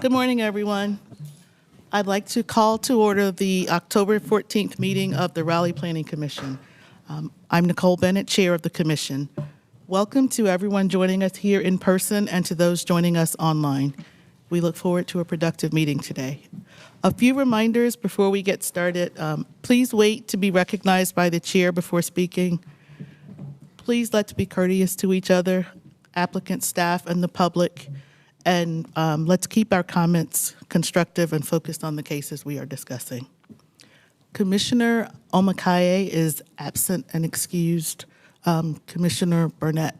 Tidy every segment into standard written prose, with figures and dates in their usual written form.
Good morning, everyone. I'd like to call to order the October 14th meeting of the Raleigh Planning Commission. I'm Nicole Bennett, Chair of the Commission. Welcome to everyone joining us here in person and to those joining us online. We look forward to a productive meeting today. A few reminders before we get started. Please wait to be recognized by the chair before speaking. Please let's be courteous to each other, applicants, staff, and the public. And let's keep our comments constructive and focused on the cases we are discussing. Commissioner Omakaye is absent and excused. Commissioner Burnett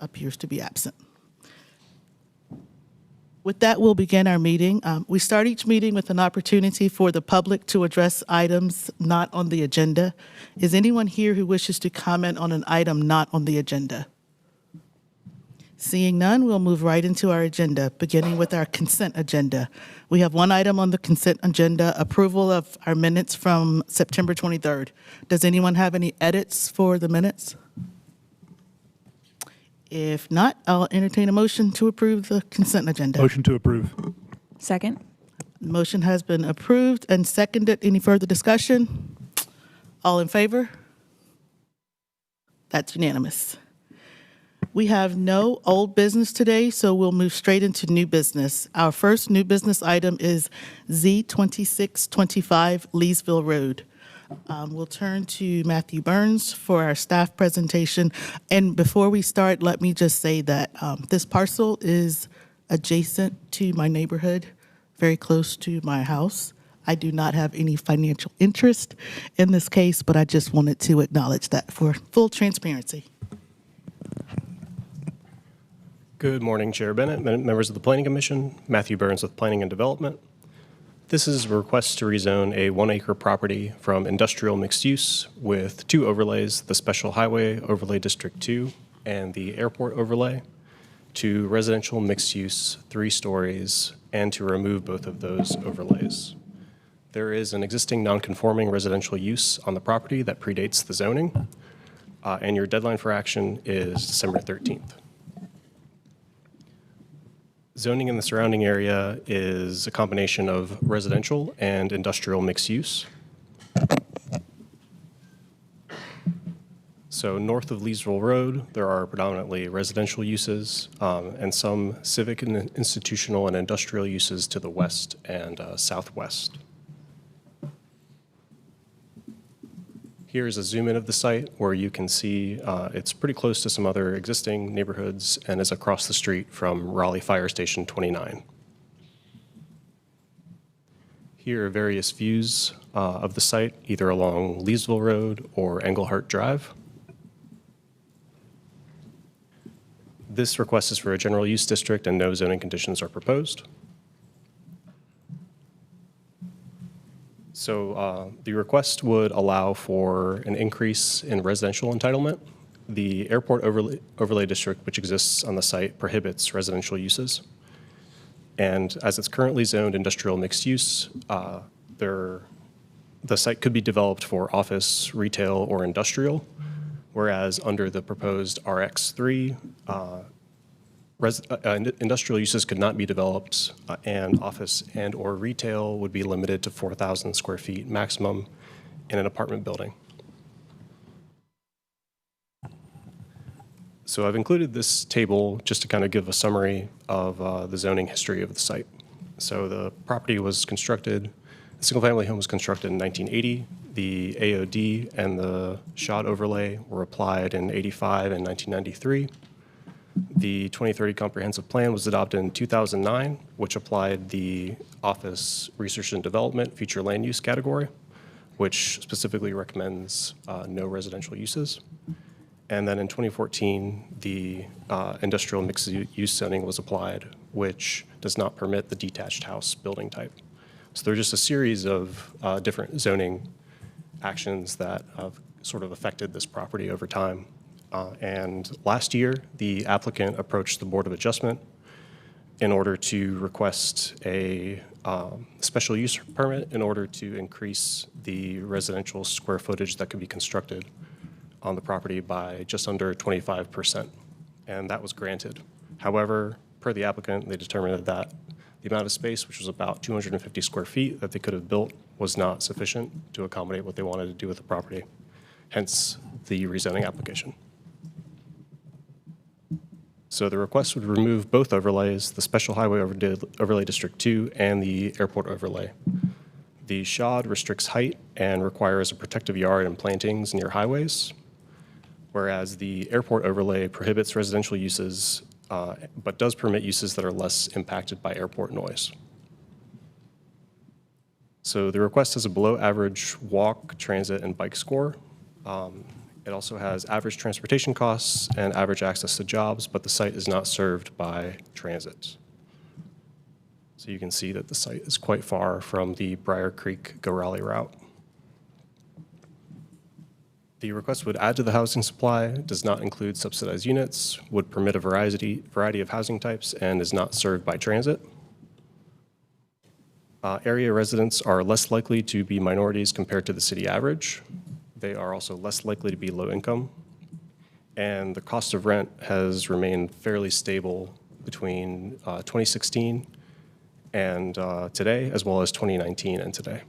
appears to be absent. With that, we'll begin our meeting. We start each meeting with an opportunity for the public to address items not on the agenda. Is anyone here who wishes to comment on an item not on the agenda? Seeing none, we'll move right into our agenda, beginning with our consent agenda. We have one item on the consent agenda, approval of our minutes from September 23rd. Does anyone have any edits for the minutes? If not, I'll entertain a motion to approve the consent agenda. Motion to approve. Second. The motion has been approved and seconded. Any further discussion? All in favor? That's unanimous. We have no old business today, so we'll move straight into new business. Our first new business item is Z2625 Leesville Road. We'll turn to Matthew Burns for our staff presentation. And before we start, let me just say that this parcel is adjacent to my neighborhood, very close to my house. I do not have any financial interest in this case, but I just wanted to acknowledge that for full transparency. Good morning, Chair Bennett, members of the Planning Commission. Matthew Burns with Planning and Development. This is a request to rezone a 1-acre property from industrial mixed use with 2 overlays, the Special Highway Overlay District 2 and the Airport Overlay, to residential mixed use, 3 stories, and to remove both of those overlays. There is an existing non-conforming residential use on the property that predates the zoning, and your deadline for action is December 13th. Zoning in the surrounding area is a combination of residential and industrial mixed use. So north of Leesville Road, there are predominantly residential uses and some civic and institutional and industrial uses to the west and southwest. Here's a zoom in of the site where you can see it's pretty close to some other existing neighborhoods and is across the street from Raleigh Fire Station 29. Here are various views of the site, either along Leesville Road or Englehart Drive. This request is for a general use district and no zoning conditions are proposed. So the request would allow for an increase in residential entitlement. The Airport Overlay District, which exists on the site, prohibits residential uses. And as it's currently zoned industrial mixed use, the site could be developed for office, retail, or industrial, whereas under the proposed RX3, industrial uses could not be developed, and office and or retail would be limited to 4,000 square feet maximum in an apartment building. So I've included this table just to kind of give a summary of the zoning history of the site. So the property was constructed, the single-family home was constructed in 1980. The AOD and the SHOD overlay were applied in 85 and 1993. The 2030 Comprehensive Plan was adopted in 2009, which applied the Office Research and Development Future Land Use category, which specifically recommends no residential uses. And then in 2014, the industrial mixed use zoning was applied, which does not permit the detached house building type. So there's just a series of different zoning actions that have sort of affected this property over time. And last year, the applicant approached the Board of Adjustment in order to request a special use permit in order to increase the residential square footage that could be constructed on the property by just under 25%, and that was granted. However, per the applicant, they determined that the The amount of space, which was about 250 square feet that they could have built, was not sufficient to accommodate what they wanted to do with the property, hence the rezoning application. So the request would remove both overlays, the Special Highway Overlay District 2 and the Airport Overlay. The SHOD restricts height and requires a protective yard and plantings near highways, whereas the Airport Overlay prohibits residential uses, but does permit uses that are less impacted by airport noise. So the request has a below-average walk, transit, and bike score. It also has average transportation costs and average access to jobs, but the site is not served by transit. So you can see that the site is quite far from the Briar Creek Go Raleigh route. The request would add to the housing supply, does not include subsidized units, would permit a variety of housing types, and is not served by transit. Area residents are less likely to be minorities compared to the city average. They are also less likely to be low income. And the cost of rent has remained fairly stable between 2016 and today, as well as 2019 and today.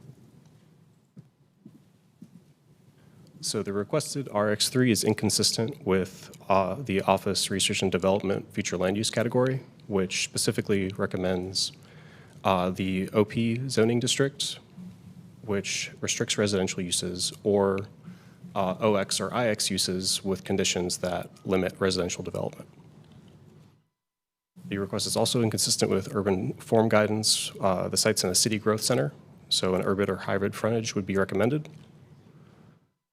So the requested RX3 is inconsistent with the Office Research and Development Future Land Use category, which specifically recommends the OP zoning district, which restricts residential uses, or OX or IX uses with conditions that limit residential development. The request is also inconsistent with urban form guidance. The site's in a city growth center, so an urban or hybrid frontage would be recommended.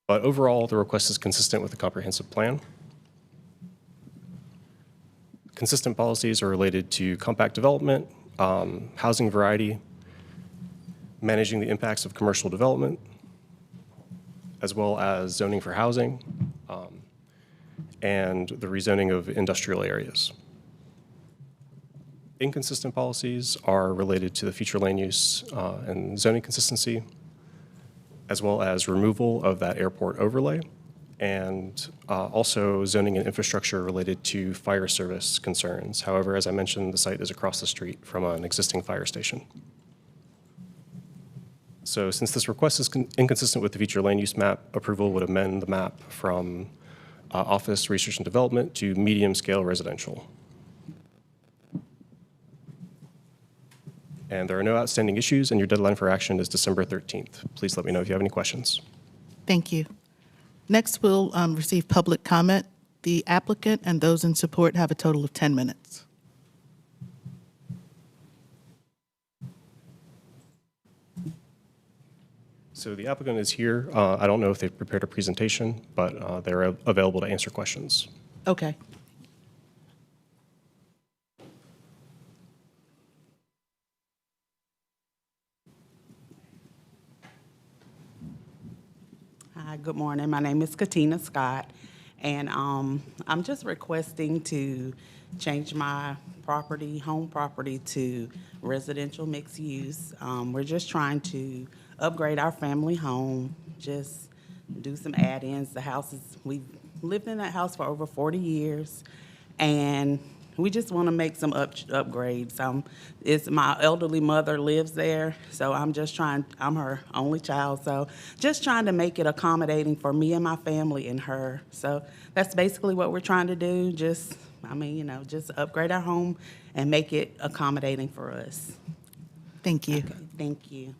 But overall, the request is consistent with the comprehensive plan. Consistent policies are related to compact development, housing variety, managing the impacts of commercial development, as well as zoning for housing, and the rezoning of industrial areas. Inconsistent policies are related to the future land use and zoning consistency, as well as removal of that airport overlay, and also zoning and infrastructure related to fire service concerns. However, as I mentioned, the site is across the street from an existing fire station. So since this request is inconsistent with the future land use map, approval would amend the map from Office Research and Development to medium scale residential. And there are no outstanding issues, and your deadline for action is December 13th. Please let me know if you have any questions. Thank you. Next, we'll receive public comment. The applicant and those in support have a total of 10 minutes. So the applicant is here. I don't know if they've prepared a presentation, but they're available to answer questions. Okay. Hi, good morning. My name is Katina Scott, and I'm just requesting to change my property, home property, to residential mixed use. We're just trying to upgrade our family home, just do some add-ins. The house is, we've lived in that house for over 40 years, and we just want to make some upgrades. It's my elderly mother lives there, so I'm just trying, I'm her only child, so just trying to make it accommodating for me and my family and her. So that's basically what we're trying to do, just, just upgrade our home and make it accommodating for us. Thank you. Okay, thank you.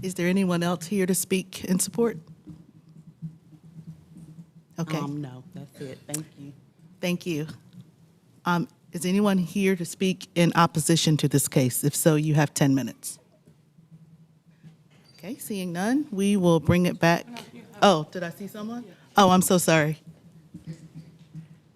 Is there anyone else here to speak in support? Okay. No, that's it. Thank you. Thank you. Is anyone here to speak in opposition to this case? If so, you have 10 minutes. Okay, seeing none, we will bring it back. Oh, did I see someone? Oh, I'm so sorry.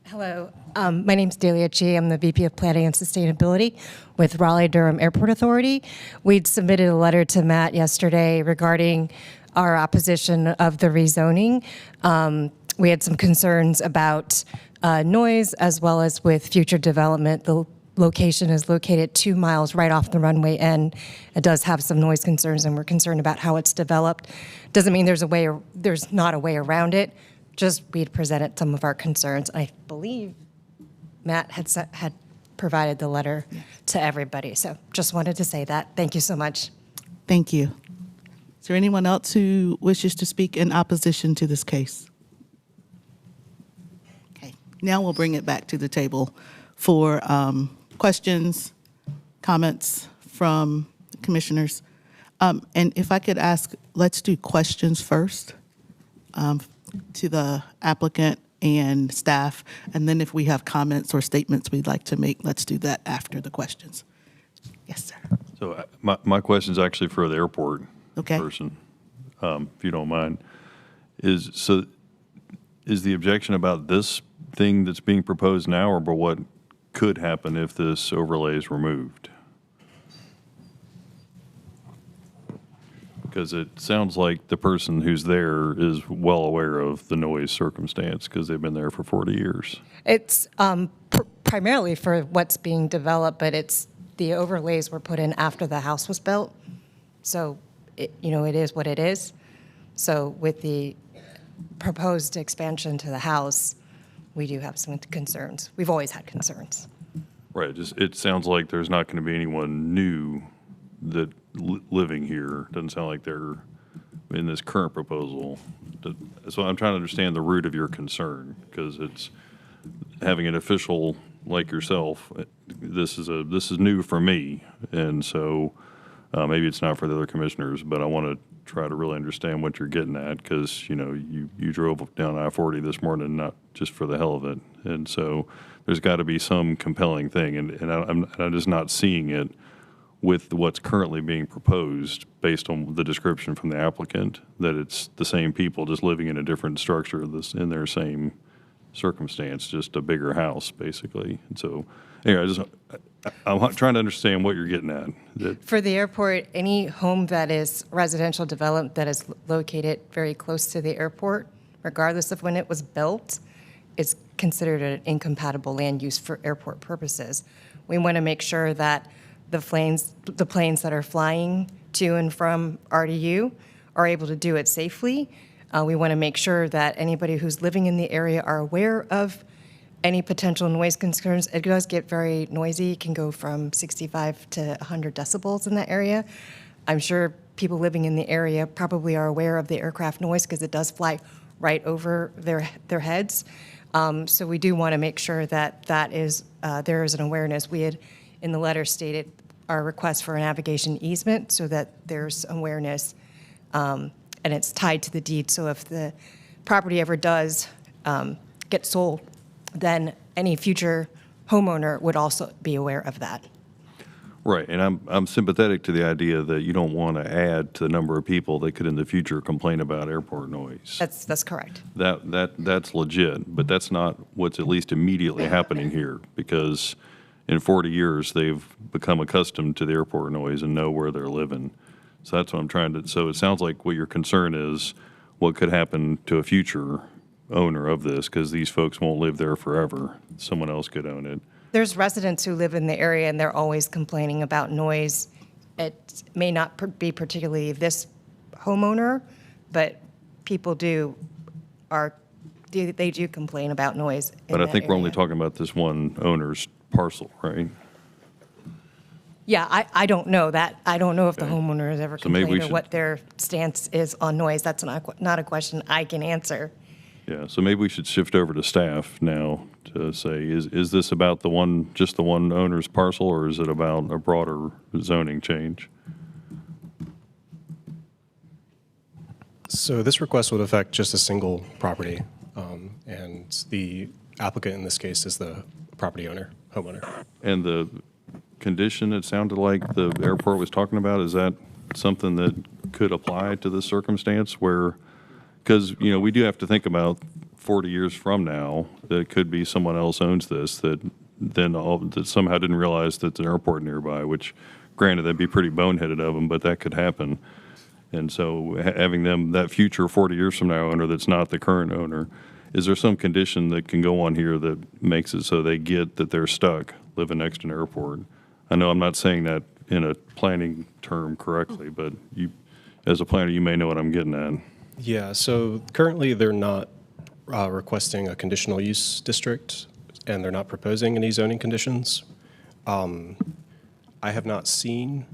Hello, my name's Delia Chi. I'm the VP of Planning and Sustainability with Raleigh-Durham Airport Authority. We'd submitted a letter to Matt yesterday regarding our opposition of the rezoning. We had some concerns about noise as well as with future development. The location is located 2 miles right off the runway end. It does have some noise concerns, and we're concerned about how it's developed. Doesn't mean there's not a way around it. Just we'd presented some of our concerns. I believe Matt had provided the letter to everybody. So just wanted to say that. Thank you so much. Thank you. Is there anyone else who wishes to speak in opposition to this case? Okay, now we'll bring it back to the table for questions, comments from commissioners. And if I could ask, let's do questions first to the applicant and staff, and then if we have comments or statements we'd like to make, let's do that after the questions. Yes, sir. So my question is actually for the airport Okay. person, if you don't mind. Is the objection about this thing that's being proposed now, or about what could happen if this overlay is removed? Because it sounds like the person who's there is well aware of the noise circumstance because they've been there for 40 years. It's primarily for what's being developed, but the overlays were put in after the house was built. So, it is what it is. So with the proposed expansion to the house, we do have some concerns. We've always had concerns. Right. It sounds like there's not going to be anyone new that living here. Doesn't sound like they're in this current proposal. So I'm trying to understand the root of your concern, because it's having an official like yourself. This is new for me, and so maybe it's not for the other commissioners. But I want to try to really understand what you're getting at, because you drove down I-40 this morning not just for the hell of it, and so there's got to be some compelling thing, and I'm just not seeing it with what's currently being proposed based on the description from the applicant, that it's the same people just living in a different structure in their same circumstance, just a bigger house, basically. And so, anyway, I'm trying to understand what you're getting at. For the airport, any home that is residential development that is located very close to the airport, regardless of when it was built, is considered an incompatible land use for airport purposes. We want to make sure that the planes that are flying to and from RDU are able to do it safely. We want to make sure that anybody who's living in the area are aware of any potential noise concerns. It does get very noisy. It can go from 65 to 100 decibels in that area. I'm sure people living in the area probably are aware of the aircraft noise because it does fly right over their heads. So we do want to make sure that there is an awareness. We had in the letter stated our request for a navigation easement so that there's awareness, and it's tied to the deed. So if the property ever does get sold, then any future homeowner would also be aware of that. Right, and I'm sympathetic to the idea that you don't want to add to the number of people that could in the future complain about airport noise. That's correct. That's legit, but that's not what's at least immediately happening here, because in 40 years they've become accustomed to the airport noise and know where they're living. So that's what I'm trying to. So it sounds like what your concern is, what could happen to a future owner of this, because these folks won't live there forever. Someone else could own it. There's residents who live in the area and they're always complaining about noise. It may not be particularly this homeowner, but people do complain about noise. But I think we're only talking about this one owner's parcel, right? Yeah, I don't know that. I don't know if the Okay. homeowner has ever So maybe we complained or should- what their stance is on noise. That's not a question I can answer. Yeah, so maybe we should shift over to staff now to say, is this about just the one owner's parcel, or is it about a broader zoning change? So this request would affect just a single property, and the applicant in this case is the property owner, homeowner. And the condition it sounded like the airport was talking about, is that something that could apply to this circumstance where, because, we do have to think about 40 years from now, that it could be someone else owns this that somehow didn't realize that there's an airport nearby, which granted, that'd be pretty boneheaded of them, but that could happen. And so having them, that future 40 years from now owner that's not the current owner, is there some condition that can go on here that makes it so they get that they're stuck living next to an airport? I know I'm not saying that in a planning term correctly, but you, as a planner, you may know what I'm getting at. Yeah, so currently they're not requesting a conditional use district, and they're not proposing any zoning conditions. I have not seen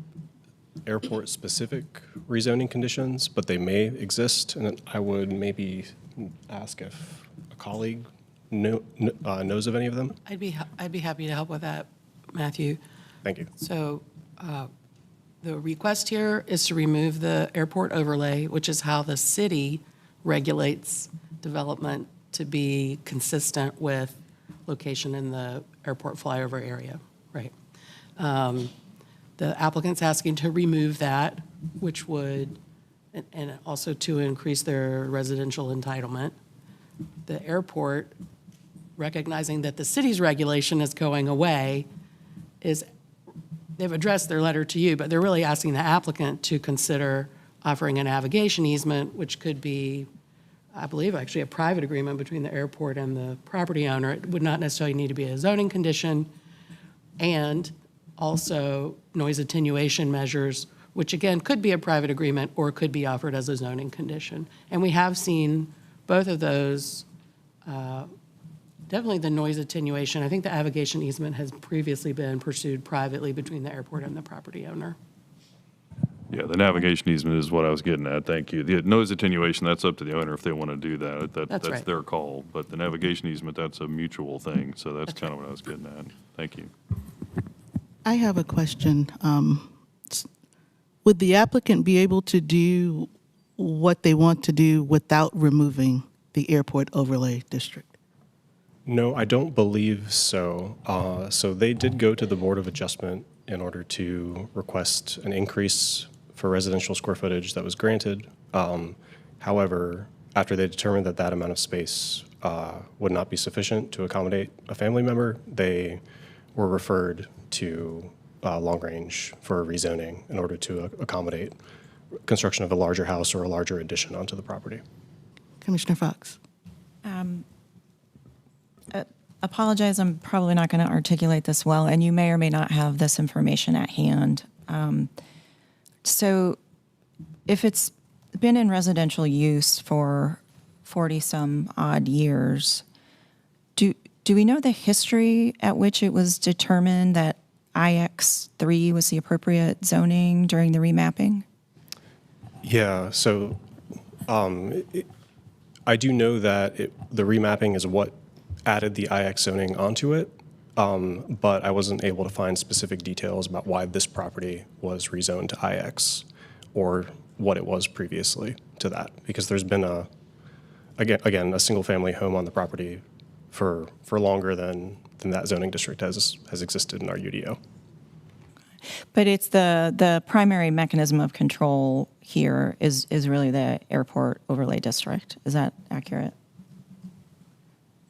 airport-specific rezoning conditions, but they may exist, and I would maybe ask if a colleague knows of any of them. I'd be happy to help with that, Matthew. Thank you. So the request here is to remove the airport overlay, which is how the city regulates development to be consistent with location in the airport flyover area, right? The applicant's asking to remove that, which would, and also to increase their residential entitlement. The airport, recognizing that the city's regulation is going away, they've addressed their letter to you, but they're really asking the applicant to consider offering a navigation easement, which could be, I believe, actually a private agreement between the airport and the property owner. It would not necessarily need to be a zoning condition. And also noise attenuation measures, which again could be a private agreement or could be offered as a zoning condition. And we have seen both of those. Definitely the noise attenuation. I think the navigation easement has previously been pursued privately between the airport and the property owner. Yeah, the navigation easement is what I was getting at. Thank you. The noise attenuation, that's up to the owner if they want to do that. That's right. their call. But the navigation easement, that's a mutual thing. So that's kind of what I was getting at. Thank you. I have a question. Would the applicant be able to do what they want to do without removing the airport overlay district? No, I don't believe so. So they did go to the Board of Adjustment in order to request an increase for residential square footage that was granted. However, after they determined that that amount of space would not be sufficient to accommodate a family member, they were referred to Long Range for a rezoning in order to accommodate construction of a larger house or a larger addition onto the property. Commissioner Fox? Apologize, I'm probably not going to articulate this well, and you may or may not have this information at hand. So if it's been in residential use for 40-some odd years, do we know the history at which it was determined that IX3 was the appropriate zoning during the remapping? Yeah, so I do know that the remapping is what added the IX zoning onto it, but I wasn't able to find specific details about why this property was rezoned to IX or what it was previously to that, because there's been a single-family home on the property for longer than that zoning district has existed in our UDO. But it's the primary mechanism of control here is really the airport overlay district. Is that accurate?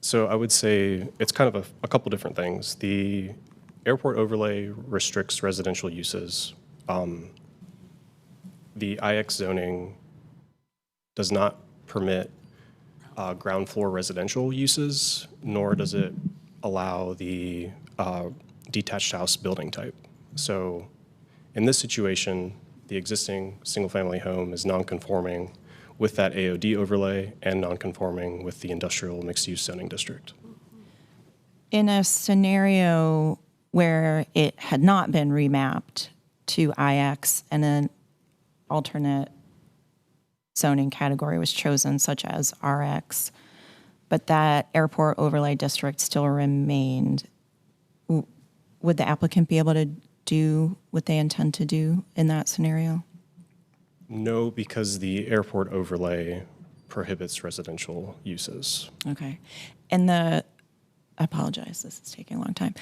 So I would say it's kind of a couple different things. The airport overlay restricts residential uses. The IX zoning does not permit ground floor residential uses, nor does it allow the detached house building type. So in this situation, the existing single-family home is non-conforming with that AOD overlay and non-conforming with the industrial mixed-use zoning district. In a scenario where it had not been remapped to IX and an alternate zoning category was chosen, such as RX, but that airport overlay district still remained, would the applicant be able to do what they intend to do in that scenario? No, because the airport overlay prohibits residential uses. Okay. And I apologize, this is taking a long time.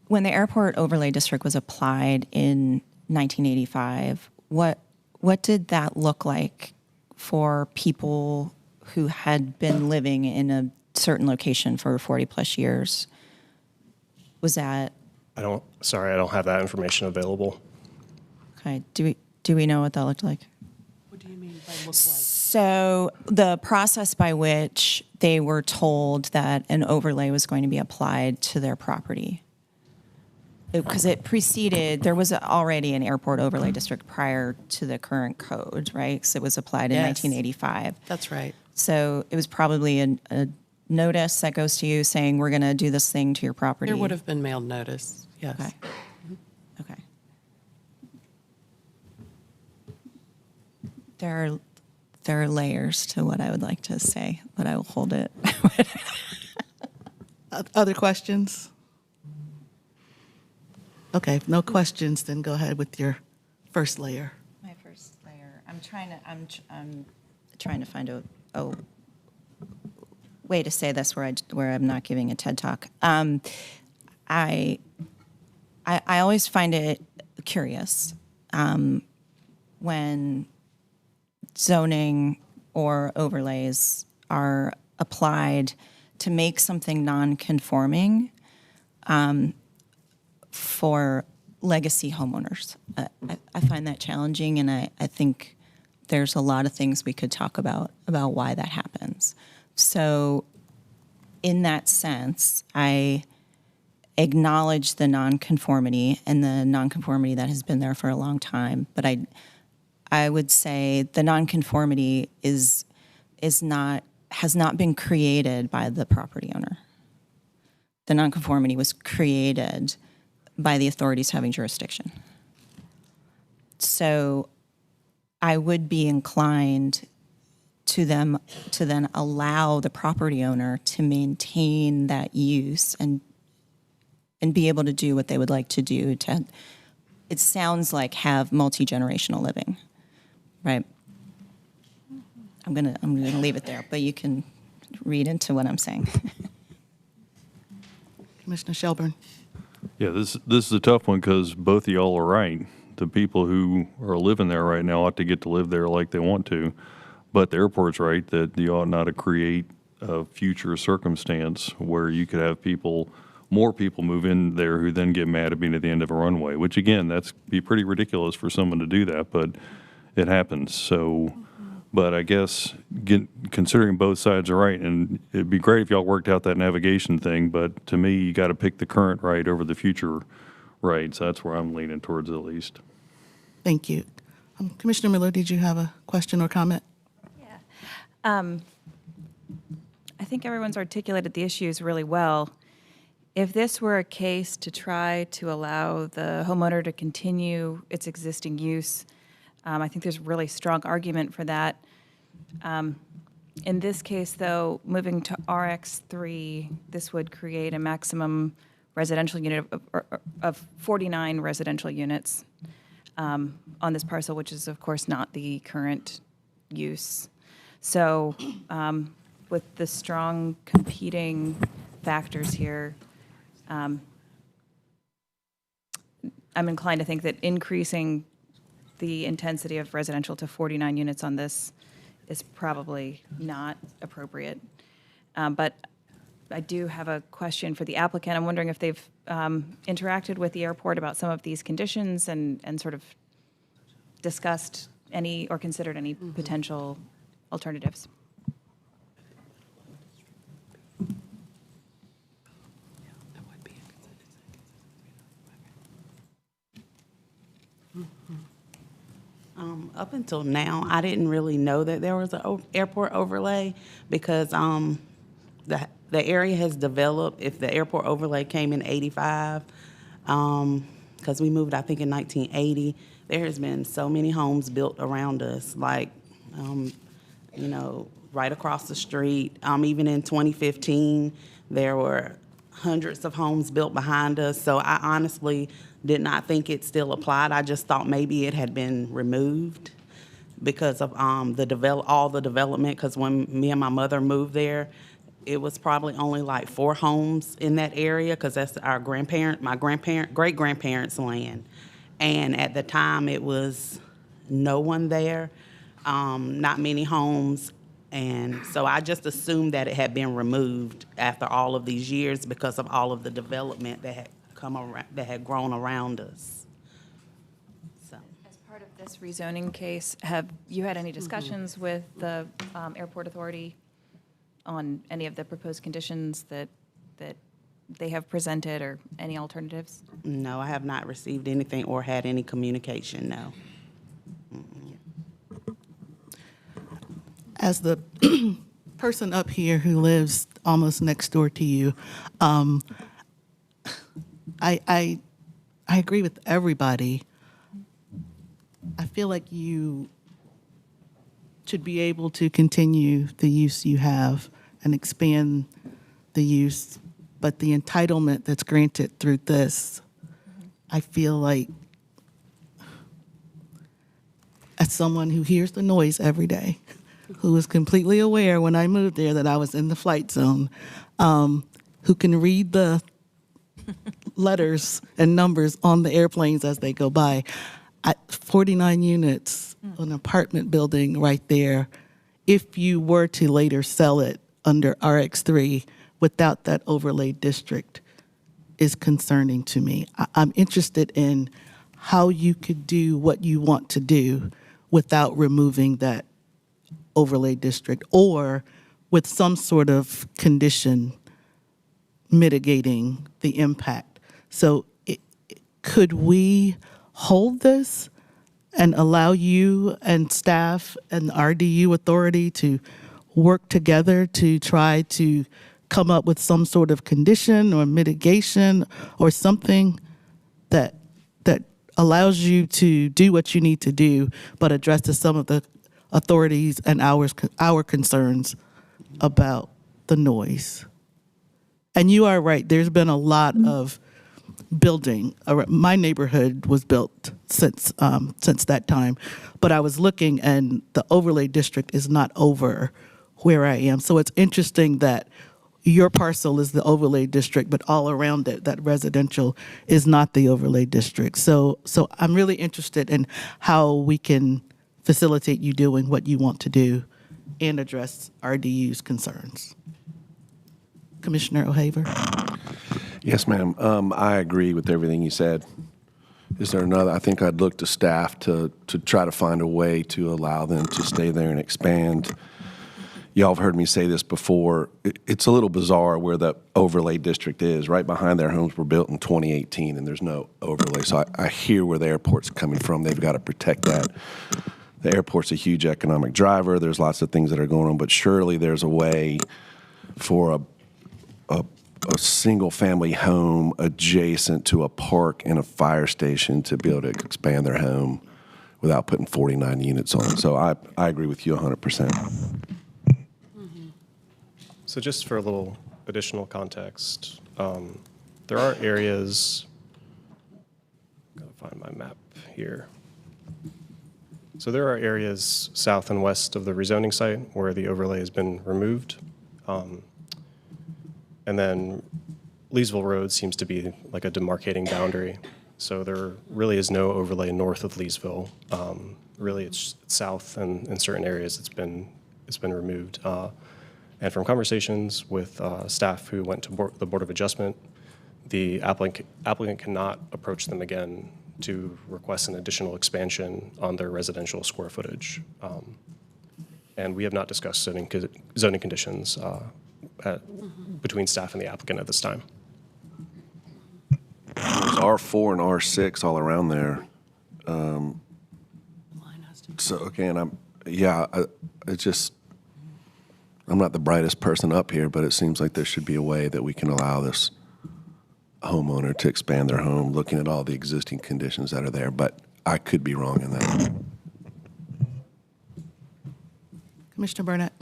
When the airport overlay district was applied in 1985, what did that look like for people who had been living in a certain location for 40 plus years? Was that? I don't have that information available. Okay. Do we know what that looked like? What do you mean by look like? So the process by which they were told that an overlay was going to be applied to their property. Because it preceded, there was already an airport overlay district prior to the current code, right? Because it was applied in Yes. 1985. That's right. So it was probably a notice that goes to you saying, we're going to do this thing to your property? There would have been mailed notice, yes. Okay. Okay. There are layers to what I would like to say, but I will hold it. Other questions? Okay, if no questions, then go ahead with your first layer. My first layer. I'm trying to find a way to say this where I'm not giving a TED talk. I always find it curious when zoning or overlays are applied to make something non-conforming for legacy homeowners. I find that challenging, and I think there's a lot of things we could talk about why that happens. So in that sense, I acknowledge the nonconformity and the nonconformity that has been there for a long time, but I would say the nonconformity has not been created by the property owner. The nonconformity was created by the authorities having jurisdiction. So I would be inclined to then allow the property owner to maintain that use and be able to do what they would like to do to, it sounds like, have multi-generational living, right? I'm gonna leave it there, but you can read into what I'm saying. Commissioner Shelburne. Yeah, this is a tough one because both of y'all are right. The people who are living there right now ought to get to live there like they want to. But the airport's right that you ought not to create a future circumstance where you could have more people move in there who then get mad at being at the end of a runway, which again, that's be pretty ridiculous for someone to do that, but it happens. So, but I guess considering both sides are right, and it'd be great if y'all worked out that navigation thing, but to me, you got to pick the current right over the future right. So that's where I'm leaning towards at least. Thank you. Commissioner Miller, did you have a question or comment? I think everyone's articulated the issues really well. If this were a case to try to allow the homeowner to continue its existing use, I think there's a really strong argument for that. In this case, though, moving to RX3, this would create a maximum residential unit of 49 residential units on this parcel, which is, of course, not the current use. So with the strong competing factors here, I'm inclined to think that increasing the intensity of residential to 49 units on this is probably not appropriate. But I do have a question for the applicant. I'm wondering if they've interacted with the airport about some of these conditions and sort of discussed any or considered any potential alternatives. Up until now, I didn't really know that there was an airport overlay because the area has developed. If the airport overlay came in '85, because we moved, I think, in 1980, there has been so many homes built around us, like, right across the street. Even in 2015, there were hundreds of homes built behind us. So I honestly did not think it still applied. I just thought maybe it had been removed because of all the development. Because when me and my mother moved there, it was probably only like 4 homes in that area because that's my great-grandparents' land. And at the time, it was no one there, not many homes. And so I just assumed that it had been removed after all of these years because of all of the development that had that had grown around us. So, As part of this rezoning case, have you had any discussions with the airport authority on any of the proposed conditions that they have presented or any alternatives? no, I have not received anything or had any communication, no. As the person up here who lives almost next door to you, I agree with everybody. I feel like you should be able to continue the use you have and expand the use, but the entitlement that's granted through this, I feel like, as someone who hears the noise every day, who was completely aware when I moved there that I was in the flight zone, who can read the letters and numbers on the airplanes as they go by. 49 units, an apartment building right there. If you were to later sell it under RX3 without that overlay district is concerning to me. I'm interested in how you could do what you want to do without removing that overlay district or with some sort of condition mitigating the impact. So could we hold this and allow you and staff and the RDU authority to work together to try to come up with some sort of condition or mitigation or something that allows you to do what you need to do, but addresses some of the authorities and our concerns about the noise? And you are right, there's been a lot of building. My neighborhood was built since that time, but I was looking and the overlay district is not over where I am. So it's interesting that your parcel is the overlay district, but all around it, that residential is not the overlay district. So I'm really interested in how we can facilitate you doing what you want to do and address RDU's concerns. Commissioner O'Haver? Yes, ma'am. I agree with everything you said. Is there another? I think I'd look to staff to try to find a way to allow them to stay there and expand. Y'all have heard me say this before. It's a little bizarre where the overlay district is. Right behind their homes were built in 2018, and there's no overlay. So I hear where the airport's coming from. They've got to protect that. The airport's a huge economic driver. There's lots of things that are going on, but surely there's a way for a single-family home adjacent to a park and a fire station to be able to expand their home without putting 49 units on. So I agree with you 100%. So just for a little additional context, there are areas, gotta find my map here. So there are areas south and west of the rezoning site where the overlay has been removed. And then Leesville Road seems to be like a demarcating boundary. So there really is no overlay north of Leesville. Really, it's south, and in certain areas it's been removed. And from conversations with staff who went to the Board of Adjustment, the applicant cannot approach them again to request an additional expansion on their residential square footage. And we have not discussed zoning conditions between staff and the applicant at this time. There's R4 and R6 all around there. So again, I'm not the brightest person up here, but it seems like there should be a way that we can allow this homeowner to expand their home, looking at all the existing conditions that are there, but I could be wrong in that. Commissioner Burnett?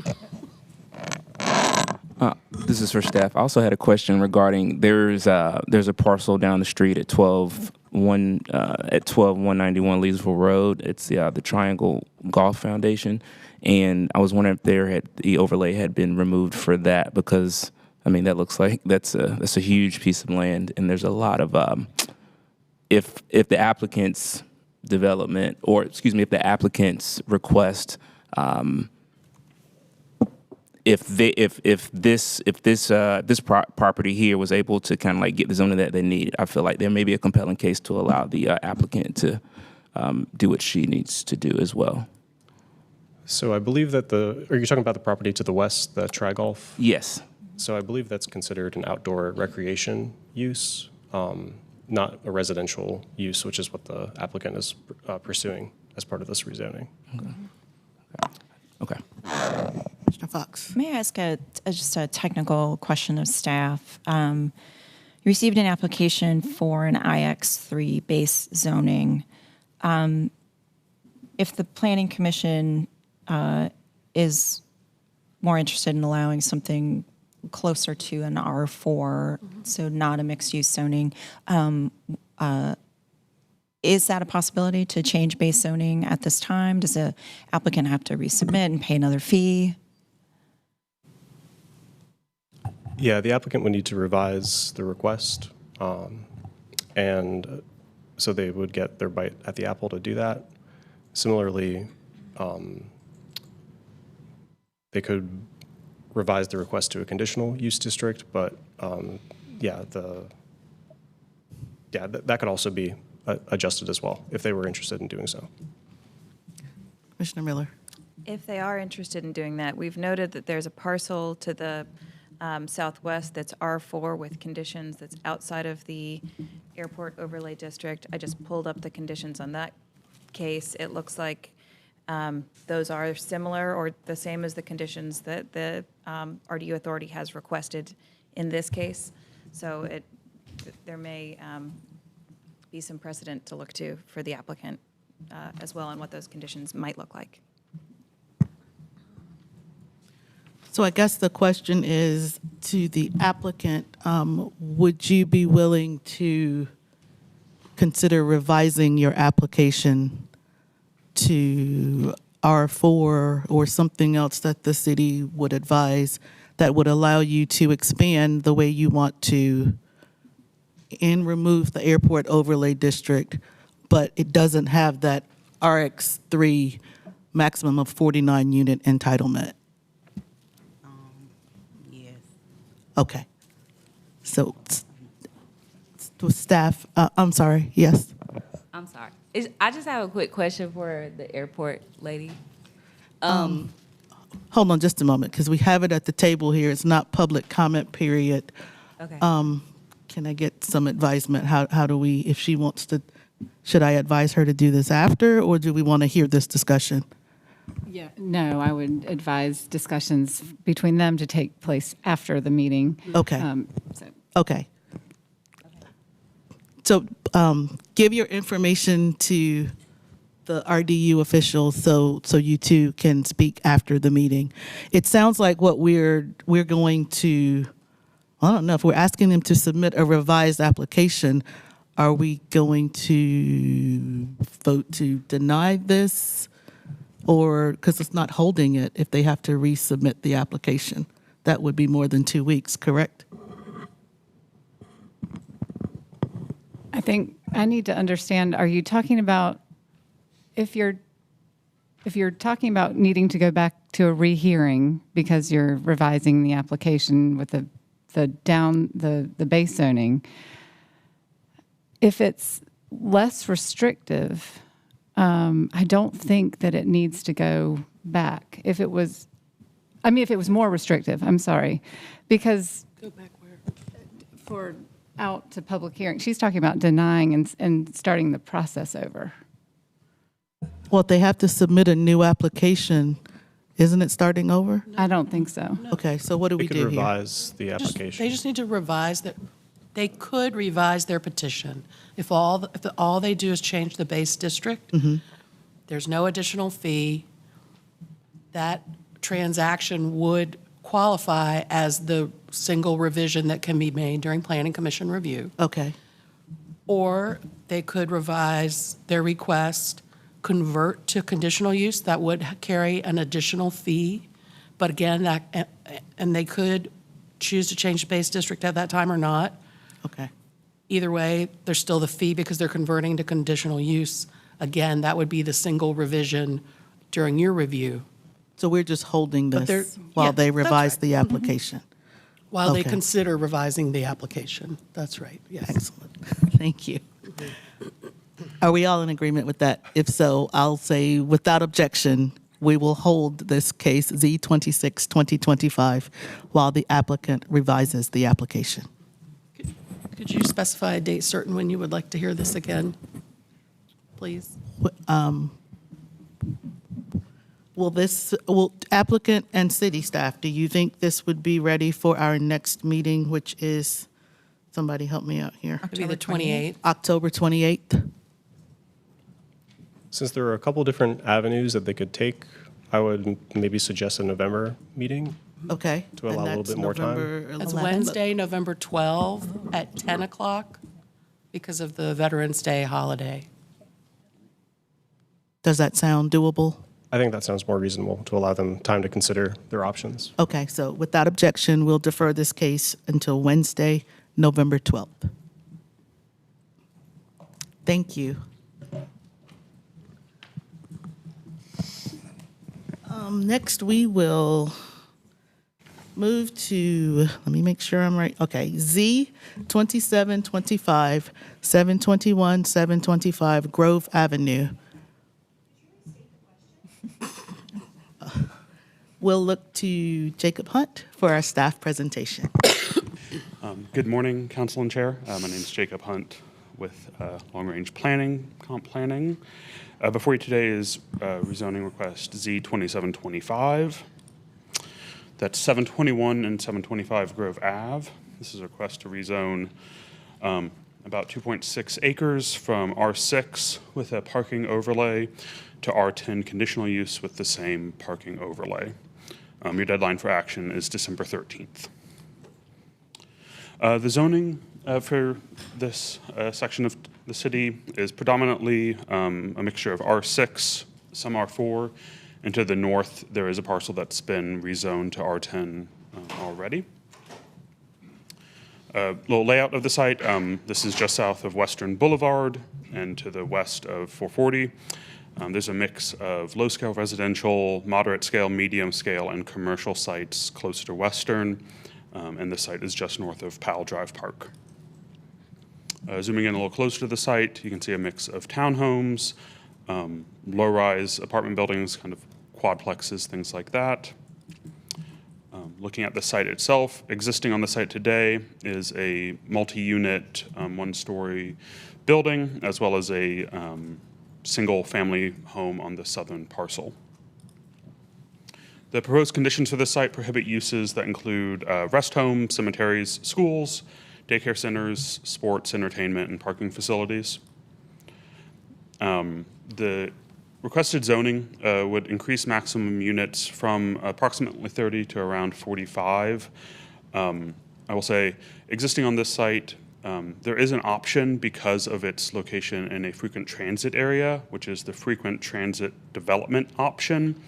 This is for staff. I also had a question regarding there's a parcel down the street at 12191 Leesville Road. It's the Triangle Golf Foundation, and I was wondering if the overlay had been removed for that, because I mean that looks like that's a huge piece of land, and there's a lot of if the applicant's development, or excuse me, if the applicant's request. If this property here was able to kind of like get the zoning that they need, I feel like there may be a compelling case to allow the applicant to do what she needs to do as well. So I believe that are you talking about the property to the west, the Tri-Golf? Yes. So I believe that's considered an outdoor recreation use, not a residential use, which is what the applicant is pursuing as part of this rezoning. Okay. Mr. Commissioner Fox. May I ask just a technical question of staff? You received an application for an IX3 base zoning. If the Planning Commission is more interested in allowing something closer to an R4, so not a mixed-use zoning, is that a possibility to change base zoning at this time? Does the applicant have to resubmit and pay another fee? Yeah, the applicant would need to revise the request, and so they would get their bite at the apple to do that. Similarly, they could revise the request to a conditional use district, but that could also be adjusted as well if they were interested in doing so. Commissioner Miller. If they are interested in doing that, we've noted that there's a parcel to the southwest that's R4 with conditions that's outside of the airport overlay district. I just pulled up the conditions on that case. It looks like those are similar or the same as the conditions that the RDU authority has requested in this case. So there may be some precedent to look to for the applicant as well on what those conditions might look like. So I guess the question is to the applicant, would you be willing to consider revising your application to R4 or something else that the city would advise that would allow you to expand the way you want to and remove the airport overlay district, but it doesn't have that RX3 maximum of 49 unit entitlement? Yes. Okay. So staff, I'm sorry, yes. I'm sorry. I just have a quick question for the airport lady. Hold on just a moment, because we have it at the table here. It's not public comment period. Okay. Can I get some advisement? How do we, if she wants to, should I advise her to do this after, or do we want to hear this discussion? Yeah, no, I would advise discussions between them to take place after the meeting. Okay. So Okay. So give your information to the RDU officials so you two can speak after the meeting. It sounds like what we're going to, I don't know, if we're asking them to submit a revised application, are we going to vote to deny this? Or, because it's not holding it, if they have to resubmit the application, that would be more than 2 weeks, correct? I think I need to understand, are you talking about, if you're talking about needing to go back to a rehearing because you're revising the application with the base zoning, if it's less restrictive, I don't think that it needs to go back. If it was more restrictive, I'm sorry, because Go back where? for out to public hearing, she's talking about denying and starting the process over. Well, if they have to submit a new application, isn't it starting over? I don't think so. Okay, so what do They we could do here? revise the application. They just need to revise that. They could revise their petition. If all they do is change the base district, there's no additional fee. That transaction would qualify as the single revision that can be made during Planning Commission review. Okay, Or they could revise their request, convert to conditional use. That would carry an additional fee. But again, and they could choose to change the base district at that time or not. okay. Either way, there's still the fee because they're converting to conditional use. Again, that would be the single revision during your review So we're just holding But they're- this while yeah, they that's revise right. the application? while they Okay. consider revising the application. That's right, yes. Excellent, thank you. Are we all in agreement with that? If so, I'll say without objection, we will hold this case Z26-2025 while the applicant revises the application. Could you specify a date certain when you would like to hear this again, please? will applicant and city staff, do you think this would be ready for our next meeting, which is, somebody help me out here, It'd be the 28th. October 28th? Since there are a couple different avenues that they could take, I would maybe suggest a November meeting. Okay. To allow a and little that's bit more time. November That's 11th. Wednesday, November 12th at 10 o'clock because of the Veterans Day holiday. Does that sound doable? I think that sounds more reasonable to allow them time to consider their options. Okay, so without objection, we'll defer this case until Wednesday, November 12th. Thank you. Next, we will move to, let me make sure I'm right. Okay, Z 2725, 721, 725 Grove Avenue. We'll look to Jacob Hunt for our staff presentation. Good morning, Council and Chair. My name is Jacob Hunt with Long Range Planning, Comp Planning. Before you today is rezoning request Z2725. That's 721 and 725 Grove Ave. This is a request to rezone about 2.6 acres from R6 with a parking overlay to R10 conditional use with the same parking overlay. Your deadline for action is December 13th. The zoning for this section of the city is predominantly a mixture of R6, some R4, and to the north there is a parcel that's been rezoned to R10 already. Little layout of the site, this is just south of Western Boulevard and to the west of 440. There's a mix of low-scale residential, moderate-scale, medium-scale, and commercial sites closer to Western, and the site is just north of Powell Drive Park. Zooming in a little closer to the site, you can see a mix of townhomes, low-rise apartment buildings, kind of quadplexes, things like that. Looking at the site itself, existing on the site today is a multi-unit, one-story building, as well as a single-family home on the southern parcel. The proposed conditions for this site prohibit uses that include rest homes, cemeteries, schools, daycare centers, sports, entertainment, and parking facilities. The requested zoning would increase maximum units from approximately 30 to around 45. I will say, existing on this site, there is an option because of its location in a frequent transit area, which is the frequent transit development option,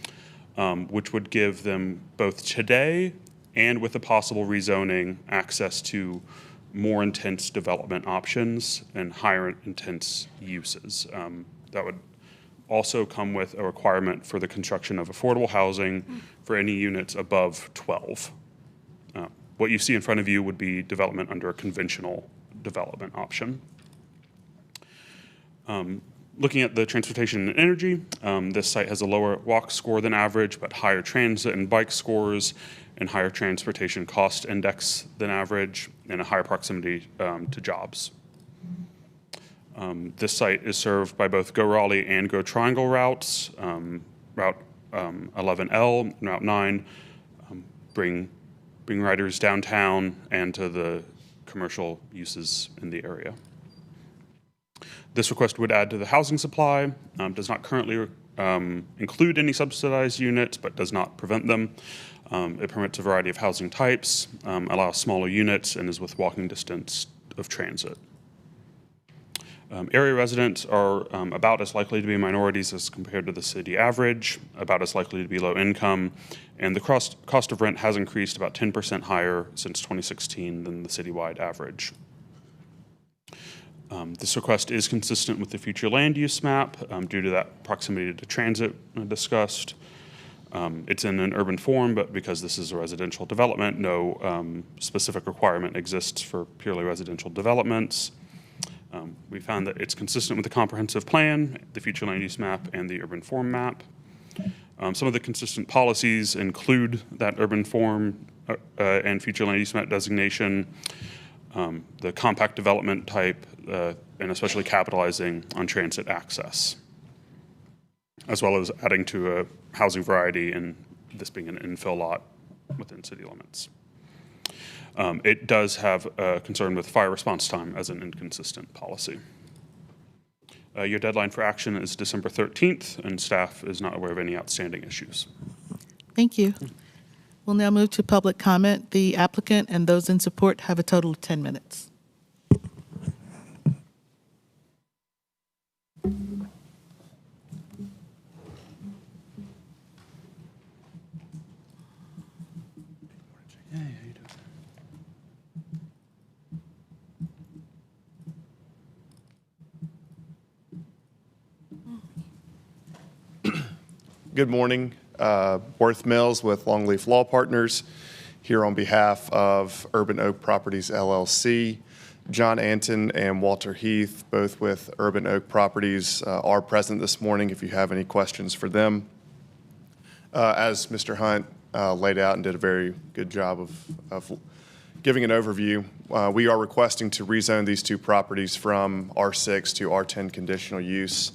which would give them both today and with a possible rezoning access to more intense development options and higher intense uses. That would also come with a requirement for the construction of affordable housing for any units above 12. What you see in front of you would be development under a conventional development option. Looking at the transportation and energy, this site has a lower walk score than average, but higher transit and bike scores and higher transportation cost index than average, and a higher proximity to jobs. This site is served by both Go Raleigh and Go Triangle routes. Route 11L and Route 9 bring riders downtown and to the commercial uses in the area. This request would add to the housing supply, does not currently include any subsidized units, but does not prevent them. It permits a variety of housing types, allows smaller units, and is with walking distance of transit. Area residents are about as likely to be minorities as compared to the city average, about as likely to be low income, and the cost of rent has increased about 10% higher since 2016 than the citywide average. This request is consistent with the future land use map due to that proximity to transit discussed. It's in an urban form, but because this is a residential development, no specific requirement exists for purely residential developments. We found that it's consistent with the comprehensive plan, the future land use map, and the urban form map. Some of the consistent policies include that urban form and future land use map designation, the compact development type, and especially capitalizing on transit access. as well as adding to a housing variety and this being an infill lot within city limits. It does have a concern with fire response time as an inconsistent policy. Your deadline for action is December 13th, and staff is not aware of any outstanding issues. Thank you. We'll now move to public comment. The applicant and those in support have a total of 10 minutes. Good morning. Worth Mills with Longleaf Law Partners, here on behalf of Urban Oak Properties LLC. John Anton and Walter Heath, both with Urban Oak Properties, are present this morning if you have any questions for them. As Mr. Hunt laid out and did a very good job of giving an overview, we are requesting to rezone these two properties from R6 to R10 conditional use,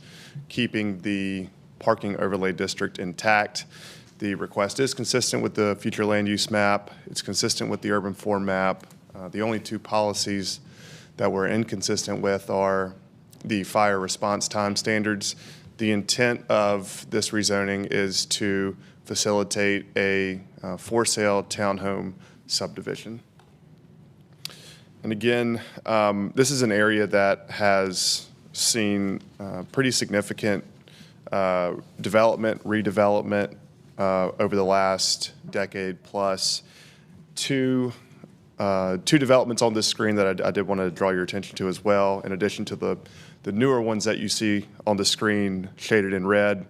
keeping the parking overlay district intact. The request is consistent with the future land use map. It's consistent with the urban form map. The only two policies that we're inconsistent with are the fire response time standards. The intent of this rezoning is to facilitate a for sale townhome subdivision. And again, this is an area that has seen pretty significant development, redevelopment over the last decade plus. Two developments on this screen that I did want to draw your attention to as well, in addition to the newer ones that you see on the screen shaded in red.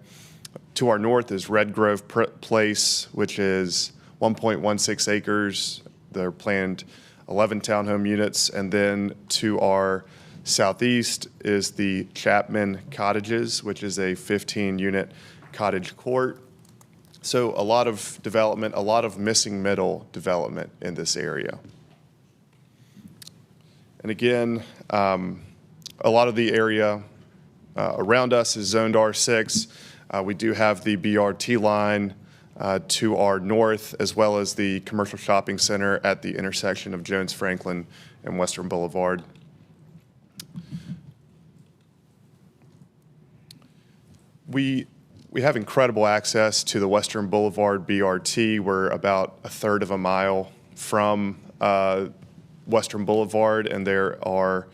To our north is Red Grove Place, which is 1.16 acres. They're planned 11 townhome units. And then to our southeast is the Chapman Cottages, which is a 15-unit cottage court. So a lot of development, a lot of missing middle development in this area. And again, a lot of the area around us is zoned R6. We do have the BRT line to our north, as well as the commercial shopping center at the intersection of Jones Franklin and Western Boulevard. We have incredible access to the Western Boulevard BRT. We're about a third of a mile from Western Boulevard, and there are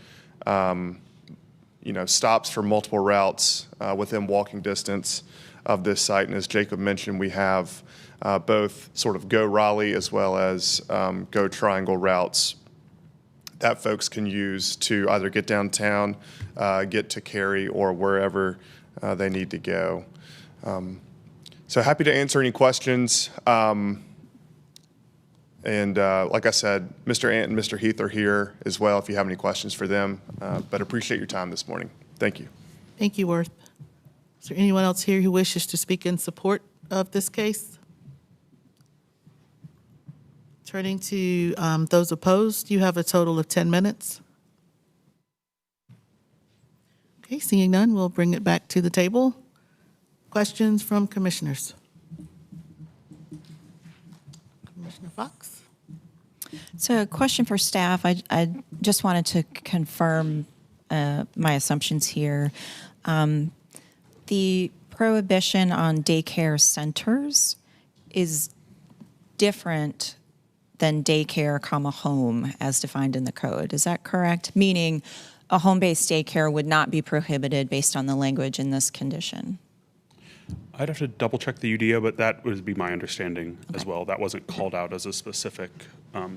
stops for multiple routes within walking distance of this site. And as Jacob mentioned, we have both sort of go Raleigh as well as go Triangle routes that folks can use to either get downtown, get to Cary, or wherever they need to go. So happy to answer any questions. And like I said, Mr. Ant and Mr. Heath are here as well if you have any questions for them. But appreciate your time this morning. Thank you. Thank you, Worth. Is there anyone else here who wishes to speak in support of this case? Turning to those opposed, you have a total of 10 minutes. Okay, seeing none, we'll bring it back to the table. Questions from commissioners? Commissioner Fox? So a question for staff. I just wanted to confirm my assumptions here. The prohibition on daycare centers is different than daycare, home as defined in the code. Is that correct? Meaning a home-based daycare would not be prohibited based on the language in this condition. I'd have to double check the UDO, but that would be my understanding as well. That wasn't called out as a specific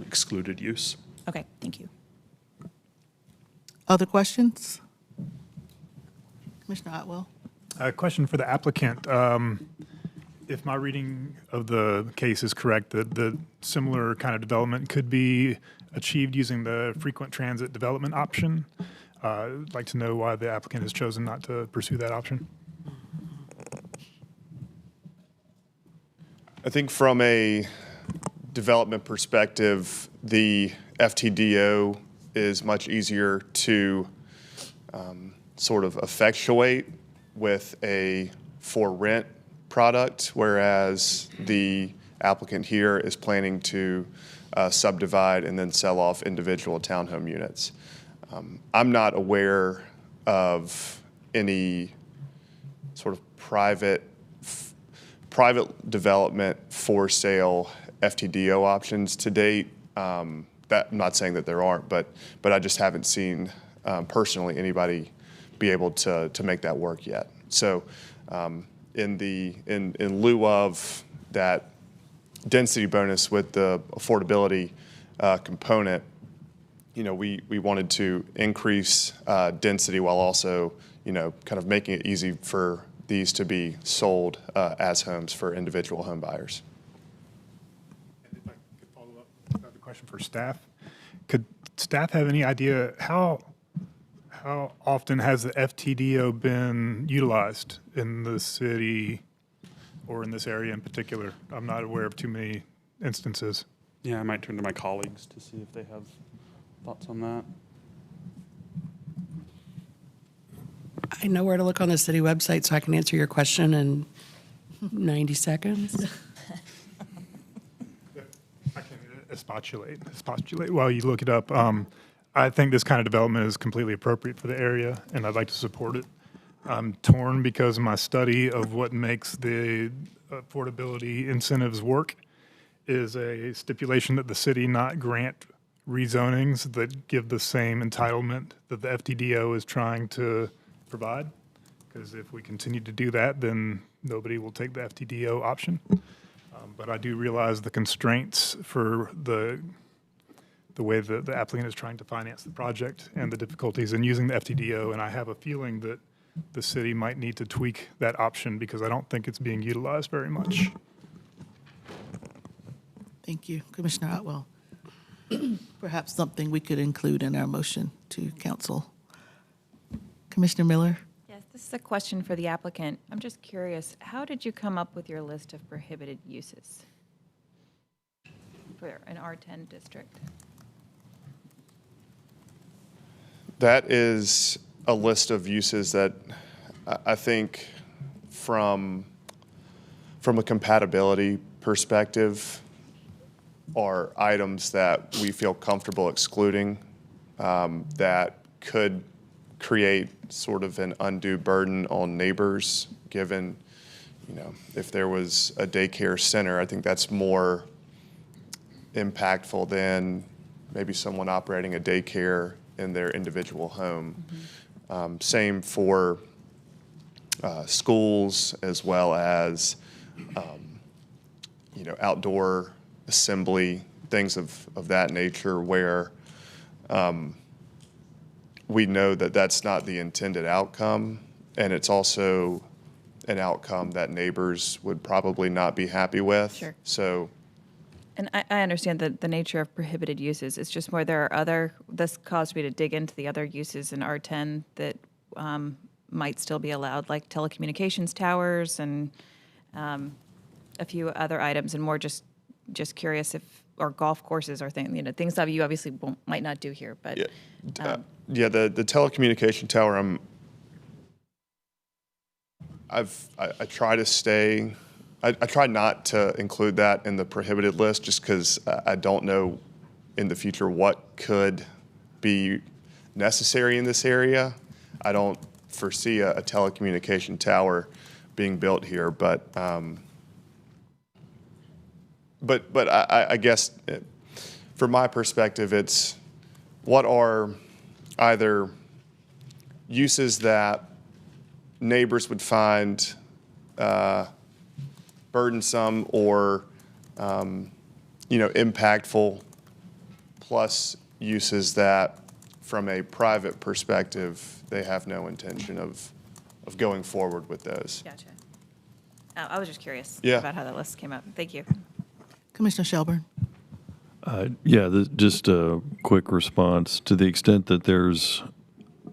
excluded use. Okay, thank you. Other questions? Commissioner Otwell? A question for the applicant. If my reading of the case is correct, the similar kind of development could be achieved using the frequent transit development option. I'd like to know why the applicant has chosen not to pursue that option. I think from a development perspective, the FTDO is much easier to sort of effectuate with a for rent product, whereas the applicant here is planning to subdivide and then sell off individual townhome units. I'm not aware of any sort of private development for sale FTDO options to date. That I'm not saying that there aren't, but I just haven't seen personally anybody be able to make that work yet. So in lieu of that density bonus with the affordability component, we wanted to increase density while also, kind of making it easy for these to be sold as homes for individual home buyers. And if I could follow up, another question for staff. Could staff have any idea how often has the FTDO been utilized in the city or in this area in particular? I'm not aware of too many instances. Yeah, I might turn to my colleagues to see if they have thoughts on that. I know where to look on the city website, so I can answer your question in 90 seconds. I can expostulate while you look it up. I think this kind of development is completely appropriate for the area, and I'd like to support it. I'm torn because of my study of what makes the affordability incentives work is a stipulation that the city not grant rezonings that give the same entitlement that the FTDO is trying to provide. Because if we continue to do that, then nobody will take the FTDO option. But I do realize the constraints for the way that the applicant is trying to finance the project and the difficulties in using the FTDO. And I have a feeling that the city might need to tweak that option because I don't think it's being utilized very much. Thank you. Commissioner Otwell. Perhaps something we could include in our motion to council. Commissioner Miller? Yes, this is a question for the applicant. I'm just curious, how did you come up with your list of prohibited uses for an R10 district? That is a list of uses that I think from a compatibility perspective are items that we feel comfortable excluding that could create sort of an undue burden on neighbors, given, if there was a daycare center, I think that's more impactful than maybe someone operating a daycare in their individual home. Mm-hmm. Same for schools, as well as, outdoor assembly, things of that nature, where we know that that's not the intended outcome, and it's also an outcome that neighbors would probably not be happy with. Sure. So, And I understand the nature of prohibited uses. It's just more there are this caused me to dig into the other uses in R10 that might still be allowed, like telecommunications towers and a few other items, and more just curious or golf courses or things that you obviously might not do here, but. Yeah. The telecommunication tower, I try to stay. I try not to include that in the prohibited list, just because I don't know in the future what could be necessary in this area. I don't foresee a telecommunication tower being built here, but I guess from my perspective, it's what are either uses that neighbors would find burdensome or impactful, plus uses that from a private perspective they have no intention of going forward with those. Gotcha. I was just curious Yeah. about how that list came up. Thank you. Commissioner Shelburne? Just a quick response. To the extent that there's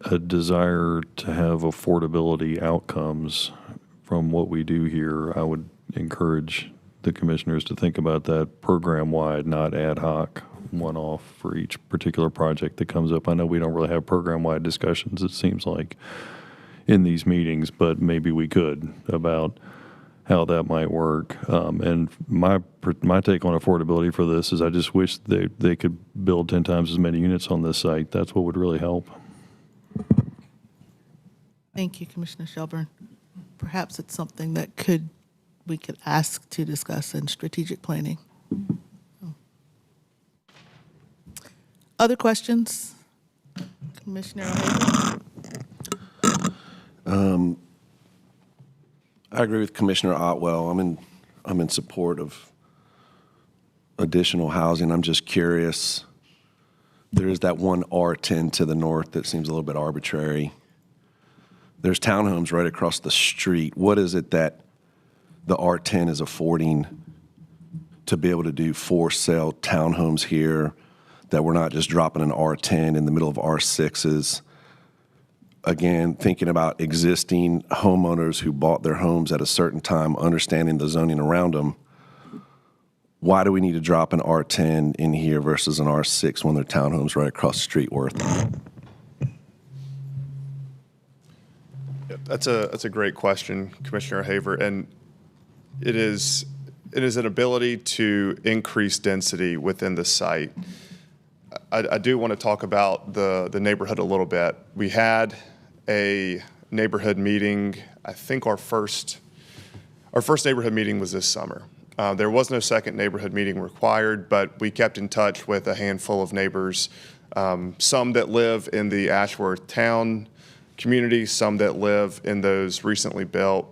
a desire to have affordability outcomes from what we do here, I would encourage the commissioners to think about that program-wide, not ad hoc, one-off for each particular project that comes up. I know we don't really have program-wide discussions, it seems like, in these meetings, but maybe we could about how that might work. And my take on affordability for this is I just wish they could build 10 times as many units on this site. That's what would really help. Thank you, Commissioner Shelburne. Perhaps it's something that we could ask to discuss in strategic planning. Other questions? Commissioner O'Hagan? I agree with Commissioner Otwell. I'm in support of additional housing. I'm just curious. There is that one R10 to the north that seems a little bit arbitrary. There's townhomes right across the street. What is it that the R10 is affording to be able to do for sale townhomes here, that we're not just dropping an R10 in the middle of R6s? Again, thinking about existing homeowners who bought their homes at a certain time, understanding the zoning around them. Why do we need to drop an R10 in here versus an R6 when they're townhomes right across the street worth? That's a great question, Commissioner Haver, and it is an ability to increase density within the site. I do want to talk about the neighborhood a little bit. We had a neighborhood meeting. I think our first neighborhood meeting was this summer. There was no second neighborhood meeting required, but we kept in touch with a handful of neighbors, some that live in the Ashworth town community, some that live in those recently built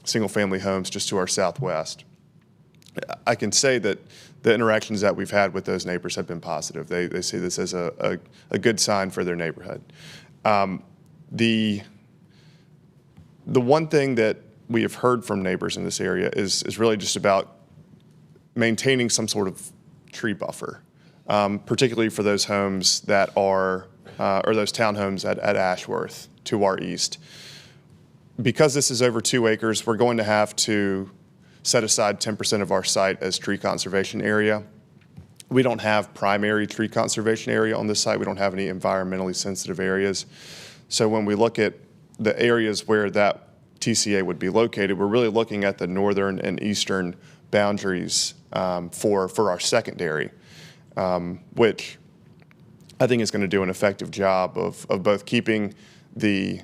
single-family homes just to our southwest. I can say that the interactions that we've had with those neighbors have been positive. They see this as a good sign for their neighborhood. The one thing that we have heard from neighbors in this area is really just about maintaining some sort of tree buffer, particularly for those homes that are, or those townhomes at Ashworth to our east. Because this is over 2 acres, we're going to have to set aside 10% of our site as tree conservation area. We don't have primary tree conservation area on this site. We don't have any environmentally sensitive areas. So when we look at the areas where that TCA would be located, we're really looking at the northern and eastern boundaries for our secondary, which I think is going to do an effective job of both keeping the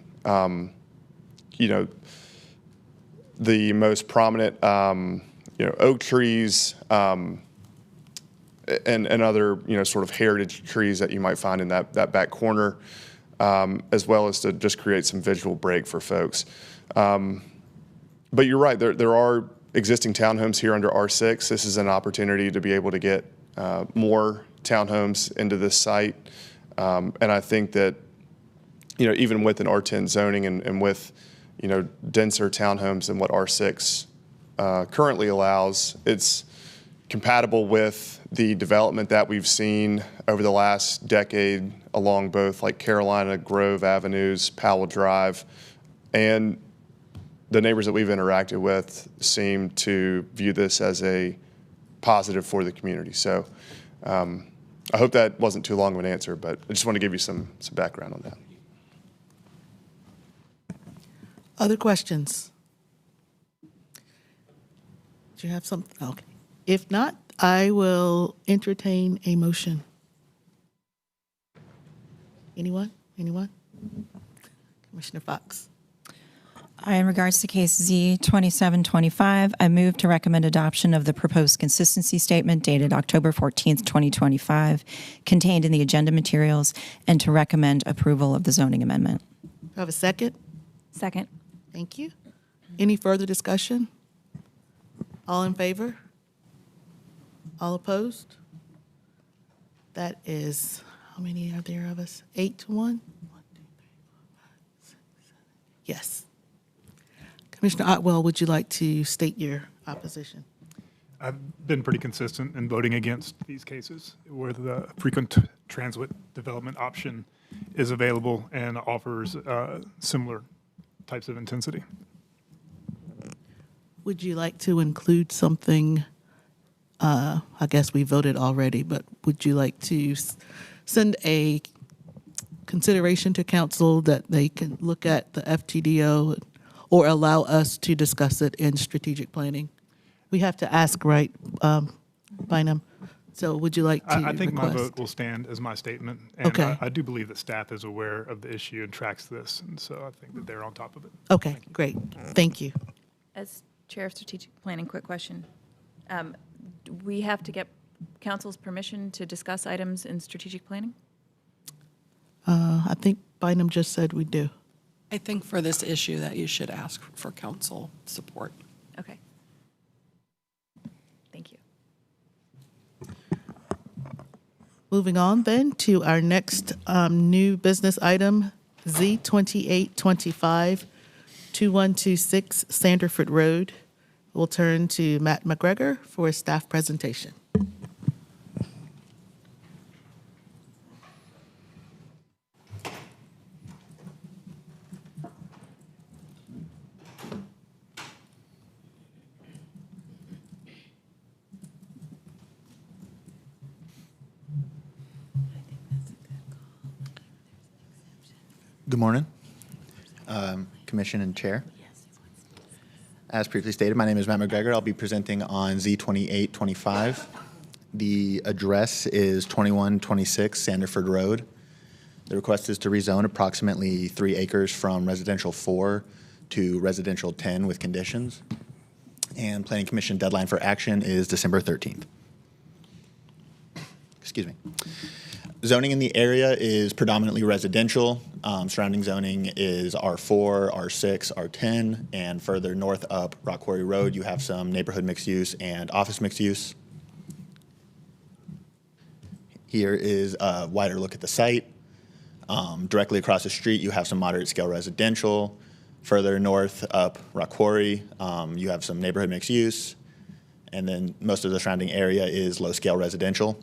the most prominent oak trees and other sort of heritage trees that you might find in that back corner, as well as to just create some visual break for folks. But you're right, there are existing townhomes here under R6. This is an opportunity to be able to get more townhomes into this site. And I think that, even with an R10 zoning and with, denser townhomes than what R6 currently allows, it's compatible with the development that we've seen over the last decade along both like Carolina Grove Avenues, Powell Drive, and the neighbors that we've interacted with seem to view this as a positive for the community. So I hope that wasn't too long of an answer, but I just want to give you some background on that. Other questions? Do you have something? Okay. If not, I will entertain a motion. Anyone? Commissioner Fox. In regards to case Z 2725, I move to recommend adoption of the proposed consistency statement dated October 14th, 2025, contained in the agenda materials, and to recommend approval of the zoning amendment. Do I have a second? Second. Thank you. Any further discussion? All in favor? All opposed? That is, how many are there of us? 8 to 1? 1, 2, 3, 4, 5, 6, 7. Yes. Commissioner Otwell, would you like to state your opposition? I've been pretty consistent in voting against these cases where the frequent transit development option is available and offers similar types of intensity. Would you like to include something? I guess we voted already, but would you like to send a consideration to council that they can look at the FTDO or allow us to discuss it in strategic planning? We have to ask, right, Bynum? So would you like to I think my request? vote will stand as my statement. And Okay. I do believe that staff is aware of the issue and tracks this, and so I think that they're on top of it. Okay, great. Thank you. As Chair of Strategic Planning, quick question. Do we have to get council's permission to discuss items in strategic planning? I think Bynum just said we do. I think for this issue that you should ask for council support. Okay. Thank you. Moving on then to our next new business item, Z2825, 2126 Sanderford Road. We'll turn to Matt McGregor for a staff presentation. Good morning, Commission and Chair. As previously stated, my name is Matt McGregor. I'll be presenting on Z2825. The address is 2126 Sanderford Road. The request is to rezone approximately 3 acres from residential 4 to residential 10 with conditions. And Planning Commission deadline for action is December 13th. Excuse me. Zoning in the area is predominantly residential. Surrounding zoning is R4, R6, R10, and further north up Rock Quarry Road, you have some neighborhood mixed use and office mixed use. Here is a wider look at the site. Directly across the street, you have some moderate scale residential. Further north up Rock Quarry, you have some neighborhood mixed use. And then most of the surrounding area is low scale residential.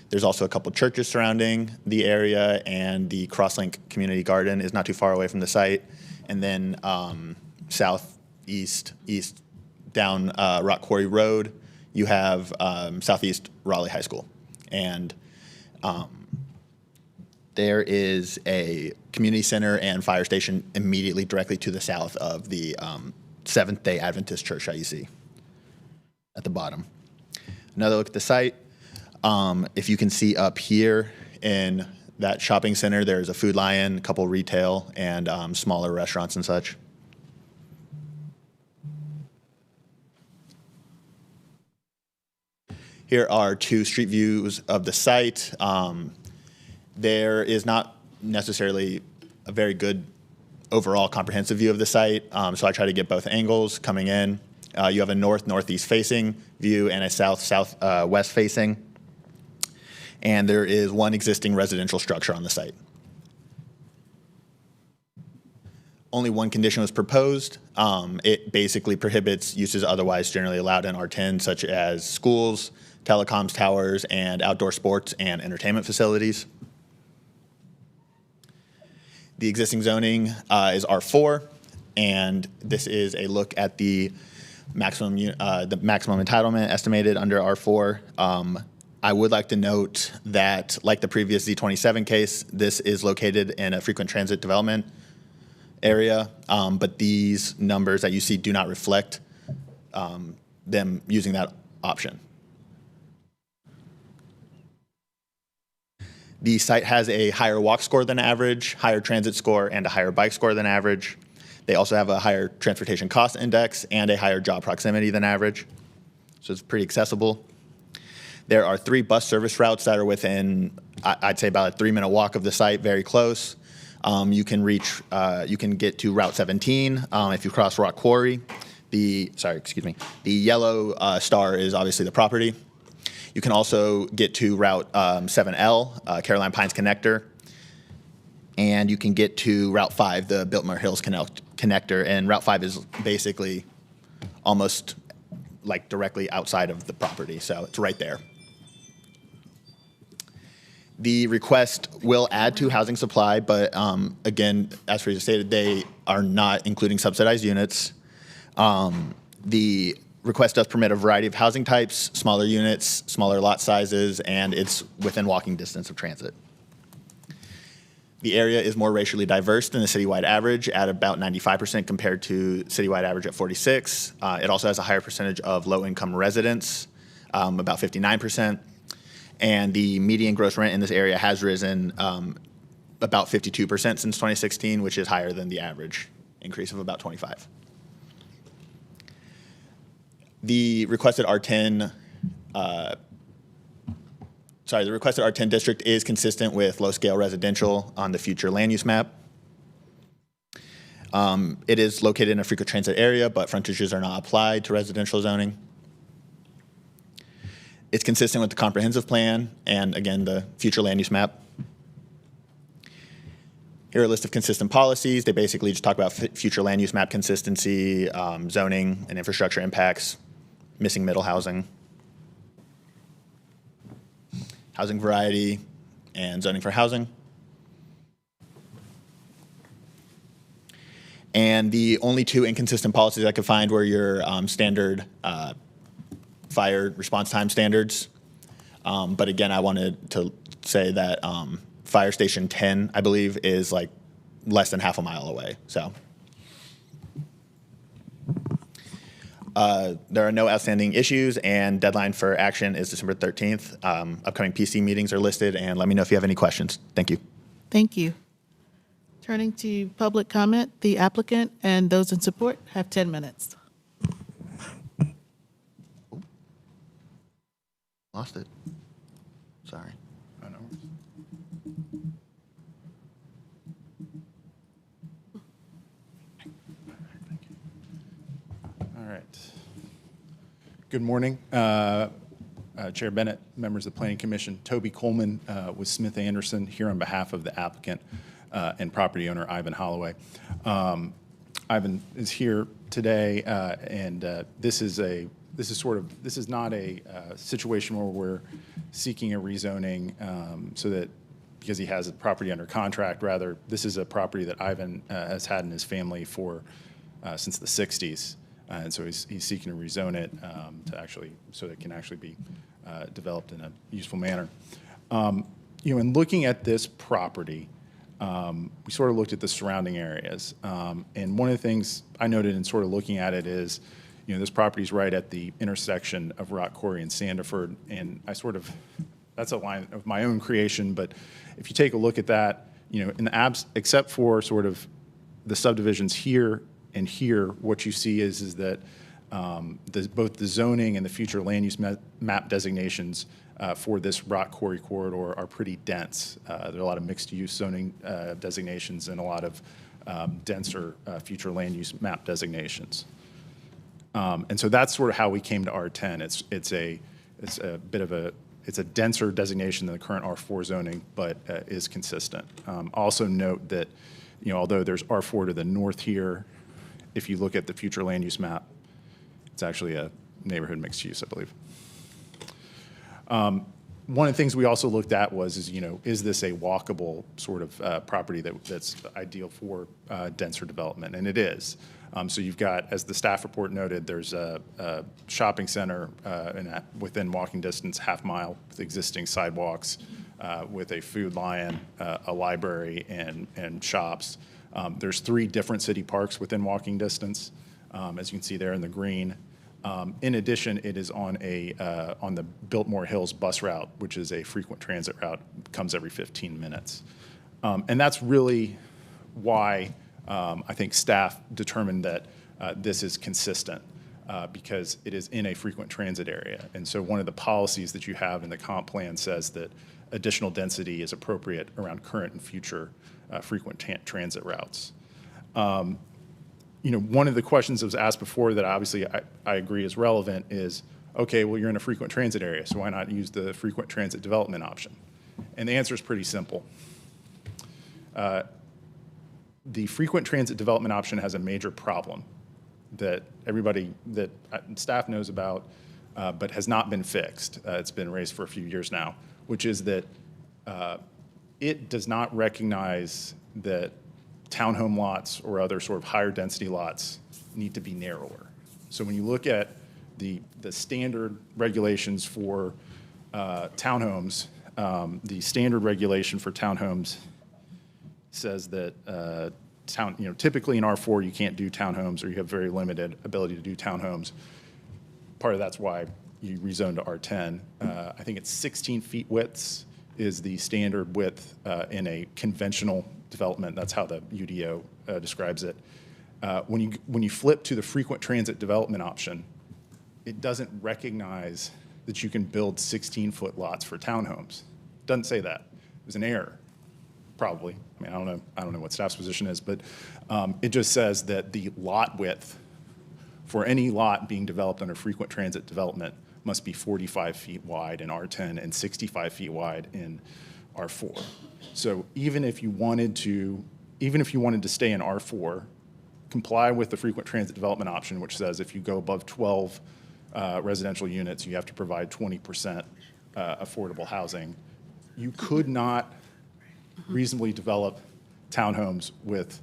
There's also a couple churches surrounding the area, and the Crosslink Community Garden is not too far away from the site. And then southeast down Rock Quarry Road, you have southeast Raleigh High School. And there is a community center and fire station immediately directly to the south of the Seventh-day Adventist Church that you see at the bottom. Another look at the site. If you can see up here in that shopping center, there's a Food Lion, a couple retail, and smaller restaurants and such. Here are 2 street views of the site. There is not necessarily a very good overall comprehensive view of the site, so I try to get both angles coming in. You have a north-northeast facing view and a south-southwest facing. And there is 1 existing residential structure on the site. Only 1 condition was proposed. It basically prohibits uses otherwise generally allowed in R10, such as schools, telecoms towers, and outdoor sports and entertainment facilities. The existing zoning is R4, and this is a look at the maximum entitlement estimated under R4. I would like to note that, like the previous Z27 case, this is located in a frequent transit development area, but these numbers that you see do not reflect them using that option. The site has a higher walk score than average, higher transit score, and a higher bike score than average. They also have a higher transportation cost index and a higher job proximity than average, so it's pretty accessible. There are 3 bus service routes that are within, I'd say, about a 3-minute walk of the site, very close. You can get to Route 17 if you cross Rock Quarry. The yellow star is obviously the property. You can also get to Route 7L, Caroline Pines Connector. And you can get to Route 5, the Biltmore Hills Connector. And Route 5 is basically almost like directly outside of the property, so it's right there. The request will add to housing supply, but again, as previously stated, they are not including subsidized units. The request does permit a variety of housing types, smaller units, smaller lot sizes, and it's within walking distance of transit. The area is more racially diverse than the citywide average at about 95% compared to citywide average at 46. It also has a higher percentage of low-income residents, about 59%. And the median gross rent in this area has risen about 52% since 2016, which is higher than the average increase of about 25. The requested R10 district is consistent with low-scale residential on the future land use map. It is located in a frequent transit area, but frontages are not applied to residential zoning. It's consistent with the comprehensive plan and, again, the future land use map. Here are a list of consistent policies. They basically just talk about future land use map consistency, zoning and infrastructure impacts, missing middle housing, housing variety, and zoning for housing. And the only two inconsistent policies I could find were your standard fire response time standards. But again, I wanted to say that Fire Station 10, I believe, is like less than half a mile away. So there are no outstanding issues, and deadline for action is December 13th. Upcoming PC meetings are listed, and let me know if you have any questions. Thank you. Thank you. Turning to public comment, the applicant and those in support have 10 minutes. Lost it. Sorry. All right. Good morning, Chair Bennett, members of the Planning Commission. Toby Coleman with Smith Anderson here on behalf of the applicant and property owner Ivan Holloway. Ivan is here today, and this is not a situation where we're seeking a rezoning so that because he has a property under contract. Rather, this is a property that Ivan has had in his family for since the 60s. And so he's seeking to rezone it to actually, so that it can actually be developed in a useful manner. In looking at this property, we sort of looked at the surrounding areas. And one of the things I noted in sort of looking at it is, this property is right at the intersection of Rock Quarry and Sandiford. And that's a line of my own creation, but if you take a look at that, in the except for sort of the subdivisions here and here, what you see is that both the zoning and the future land use map designations for this Rock Quarry corridor are pretty dense. There are a lot of mixed-use zoning designations and a lot of denser future land use map designations. And so that's sort of how we came to R10. It's a denser designation than the current R4 zoning, but is consistent. Also note that, although there's R4 to the north here, if you look at the future land use map, it's actually a neighborhood mixed use, I believe. One of the things we also looked at is this a walkable sort of property that's ideal for denser development? And it is. So you've got, as the staff report noted, there's a shopping center within walking distance, half mile, with existing sidewalks, with a food lion, a library, and shops. There's 3 different city parks within walking distance, as you can see there in the green. In addition, it is on the Biltmore Hills bus route, which is a frequent transit route, comes every 15 minutes. And that's really why I think staff determined that this is consistent because it is in a frequent transit area. And so one of the policies that you have in the comp plan says that additional density is appropriate around current and future frequent transit routes. One of the questions that was asked before that obviously I agree is relevant is, okay, well, you're in a frequent transit area, so why not use the frequent transit development option? And the answer is pretty simple. The frequent transit development option has a major problem that staff knows about, but has not been fixed. It's been raised for a few years now, which is that it does not recognize that townhome lots or other sort of higher density lots need to be narrower. So when you look at the standard regulations for townhomes, the standard regulation for townhomes says that typically in R4 you can't do townhomes, or you have very limited ability to do townhomes. Part of that's why you rezone to R10. I think it's 16 feet widths is the standard width in a conventional development. That's how the UDO describes it. When you flip to the frequent transit development option, it doesn't recognize that you can build 16-foot lots for townhomes. It doesn't say that. It was an error, probably. I mean, I don't know what staff's position is, but it just says that the lot width for any lot being developed under frequent transit development must be 45 feet wide in R10 and 65 feet wide in R4. So even if you wanted to stay in R4, comply with the frequent transit development option, which says if you go above 12 residential units, you have to provide 20% affordable housing. You could not reasonably develop townhomes with,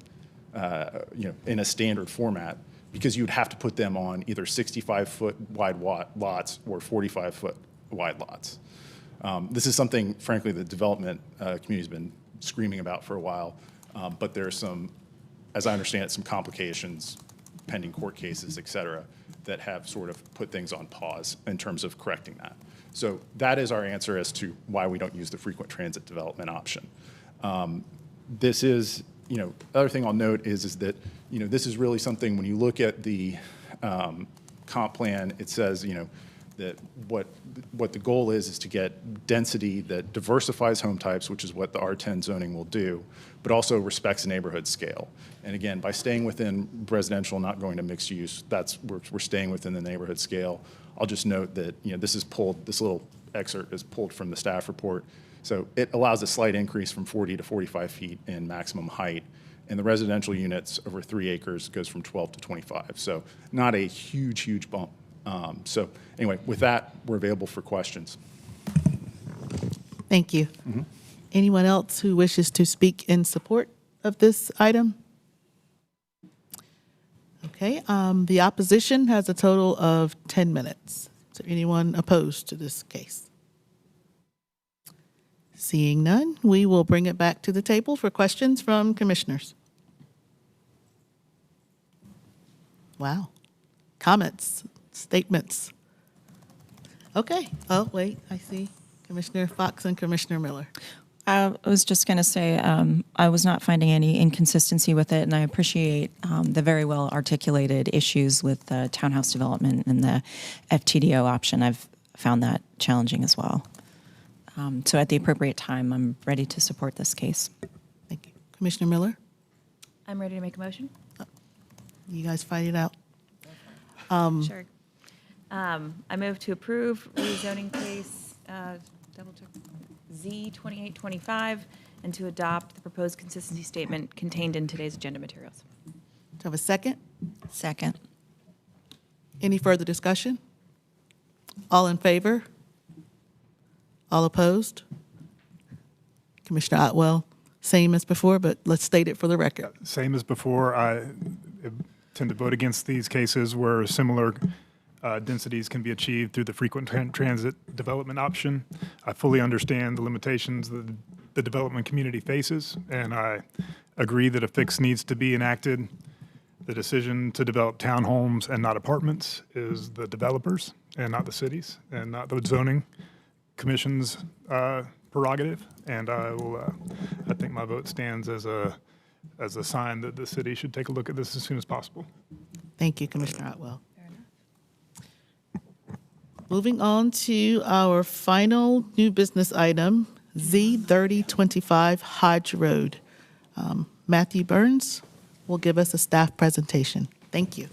in a standard format, because you'd have to put them on either 65-foot wide lots or 45-foot wide lots. This is something, frankly, the development community's been screaming about for a while, but there's some, as I understand it, some complications, pending court cases, et cetera, that have sort of put things on pause in terms of correcting that. So that is our answer as to why we don't use the frequent transit development option. This is, other thing I'll note is that, this is really something, when you look at the comp plan, it says, that what the goal is to get density that diversifies home types, which is what the R10 zoning will do, but also respects neighborhood scale. And again, by staying within residential, not going to mixed use, we're staying within the neighborhood scale. I'll just note that, this little excerpt is pulled from the staff report. So it allows a slight increase from 40 to 45 feet in maximum height. And the residential units over 3 acres goes from 12 to 25. So not a huge bump. So anyway, with that, we're available for questions. Thank you. Anyone else who wishes to speak in support of this item? Okay, the opposition has a total of 10 minutes. Is there anyone opposed to this case? Seeing none, we will bring it back to the table for questions from commissioners. Wow. Comments, statements. Okay. Oh, wait, I see Commissioner Fox and Commissioner Miller. I was just going to say I was not finding any inconsistency with it, and I appreciate the very well articulated issues with the townhouse development and the FTDO option. I've found that challenging as well. So at the appropriate time, I'm ready to support this case. Thank you. Commissioner Miller? I'm ready to make a motion. You guys fight it out. Sure. I move to approve rezoning case, double check, Z2825, and to adopt the proposed consistency statement contained in today's agenda materials. Do I have a second? Second. Any further discussion? All in favor? All opposed? Commissioner Otwell, same as before, but let's state it for the record. Same as before. I tend to vote against these cases where similar densities can be achieved through the frequent transit development option. I fully understand the limitations that the development community faces, and I agree that a fix needs to be enacted. The decision to develop townhomes and not apartments is the developers and not the cities, and not the zoning commission's prerogative. And I think my vote stands as a sign that the city should take a look at this as soon as possible. Thank you, Commissioner Otwell. Moving on to our final new business item, Z3025 Hodge Road. Matthew Burns will give us a staff presentation. Thank you.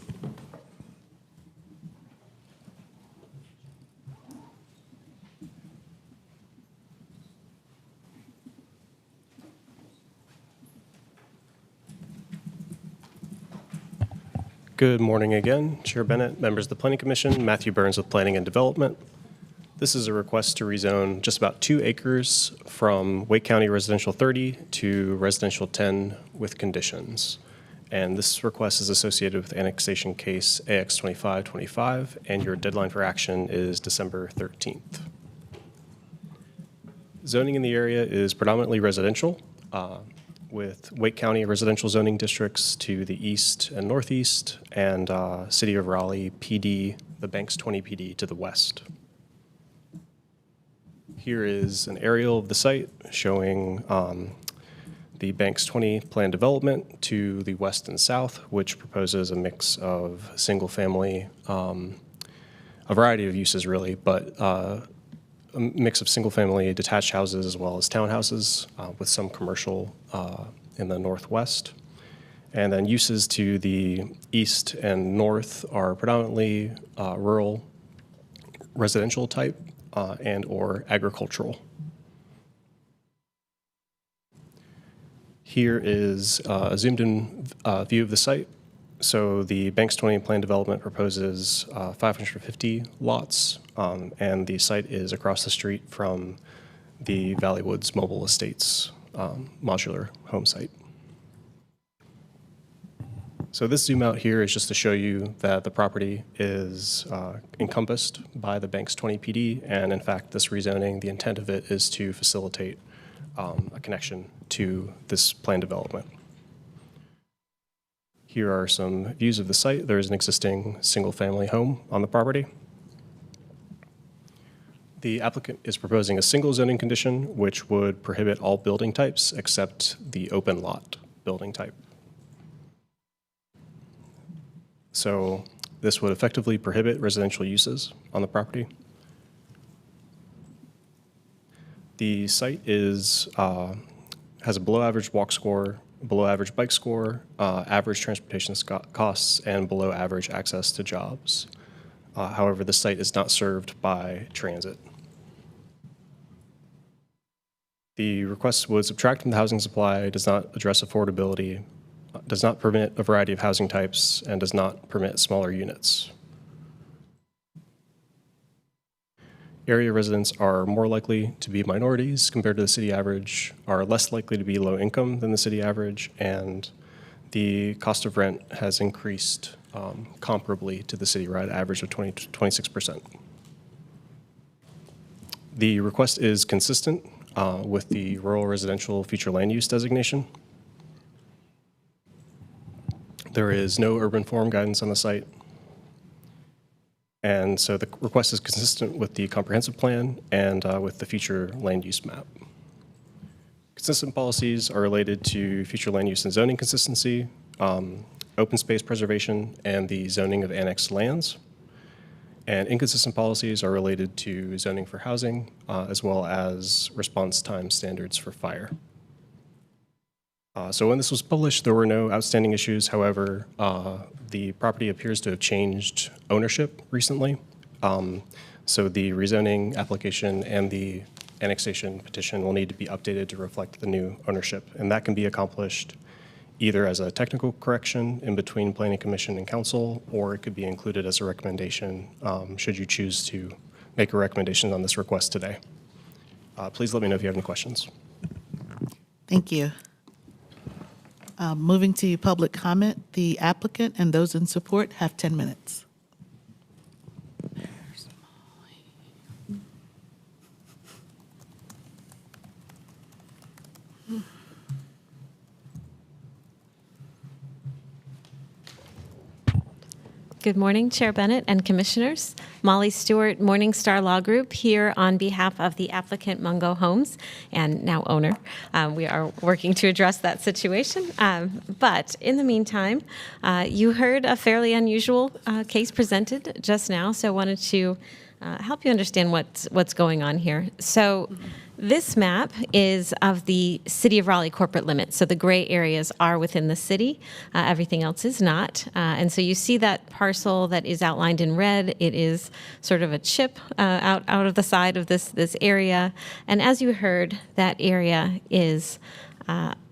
Good morning again, Chair Bennett, members of the Planning Commission, Matthew Burns with Planning and Development. This is a request to rezone just about 2 acres from Wake County Residential 30 to Residential 10 with conditions. And this request is associated with annexation case AX 2525, and your deadline for action is December 13th. Zoning in the area is predominantly residential, with Wake County residential zoning districts to the east and northeast, and City of Raleigh PD, the Banks 20 PD to the west. Here is an aerial of the site showing the Banks 20 planned development to the west and south, which proposes a mix of single-family, a variety of uses really, but a mix of single-family detached houses as well as townhouses with some commercial in the northwest. And then uses to the east and north are predominantly rural residential type and or agricultural. Here is a zoomed-in view of the site. So the Banks 20 plan development proposes 550 lots, and the site is across the street from the Valley Woods Mobile Estates modular home site. So this zoom out here is just to show you that the property is encompassed by the Banks 20 PD, and in fact, this rezoning, the intent of it is to facilitate a connection to this planned development. Here are some views of the site. There is an existing single-family home on the property. The applicant is proposing a single zoning condition, which would prohibit all building types except the open lot building type. So this would effectively prohibit residential uses on the property. The site is has a below-average walk score, below-average bike score, average transportation costs, and below-average access to jobs. However, the site is not served by transit. The request would subtract from the housing supply, does not address affordability, does not permit a variety of housing types, and does not permit smaller units. Area residents are more likely to be minorities compared to the city average, are less likely to be low income than the city average, and the cost of rent has increased comparably to the citywide average of 26%. The request is consistent with the rural residential future land use designation. There is no urban form guidance on the site. And so the request is consistent with the comprehensive plan and with the future land use map. Consistent policies are related to future land use and zoning consistency, open space preservation, and the zoning of annexed lands. And inconsistent policies are related to zoning for housing, as well as response time standards for fire. So when this was published, there were no outstanding issues. However, the property appears to have changed ownership recently. So the rezoning application and the annexation petition will need to be updated to reflect the new ownership. And that can be accomplished either as a technical correction in between Planning Commission and Council, or it could be included as a recommendation should you choose to make a recommendation on this request today. Please let me know if you have any questions. Thank you. Moving to public comment, the applicant and those in support have 10 minutes. Good morning, Chair Bennett and Commissioners. Molly Stewart, Morningstar Law Group, here on behalf of the applicant Mungo Homes and now owner. We are working to address that situation. But in the meantime, you heard a fairly unusual case presented just now, so I wanted to help you understand what's going on here. So this map is of the City of Raleigh corporate limits. So the gray areas are within the city. Everything else is not. And so you see that parcel that is outlined in red. It is sort of a chip out of the side of this area. And as you heard, that area is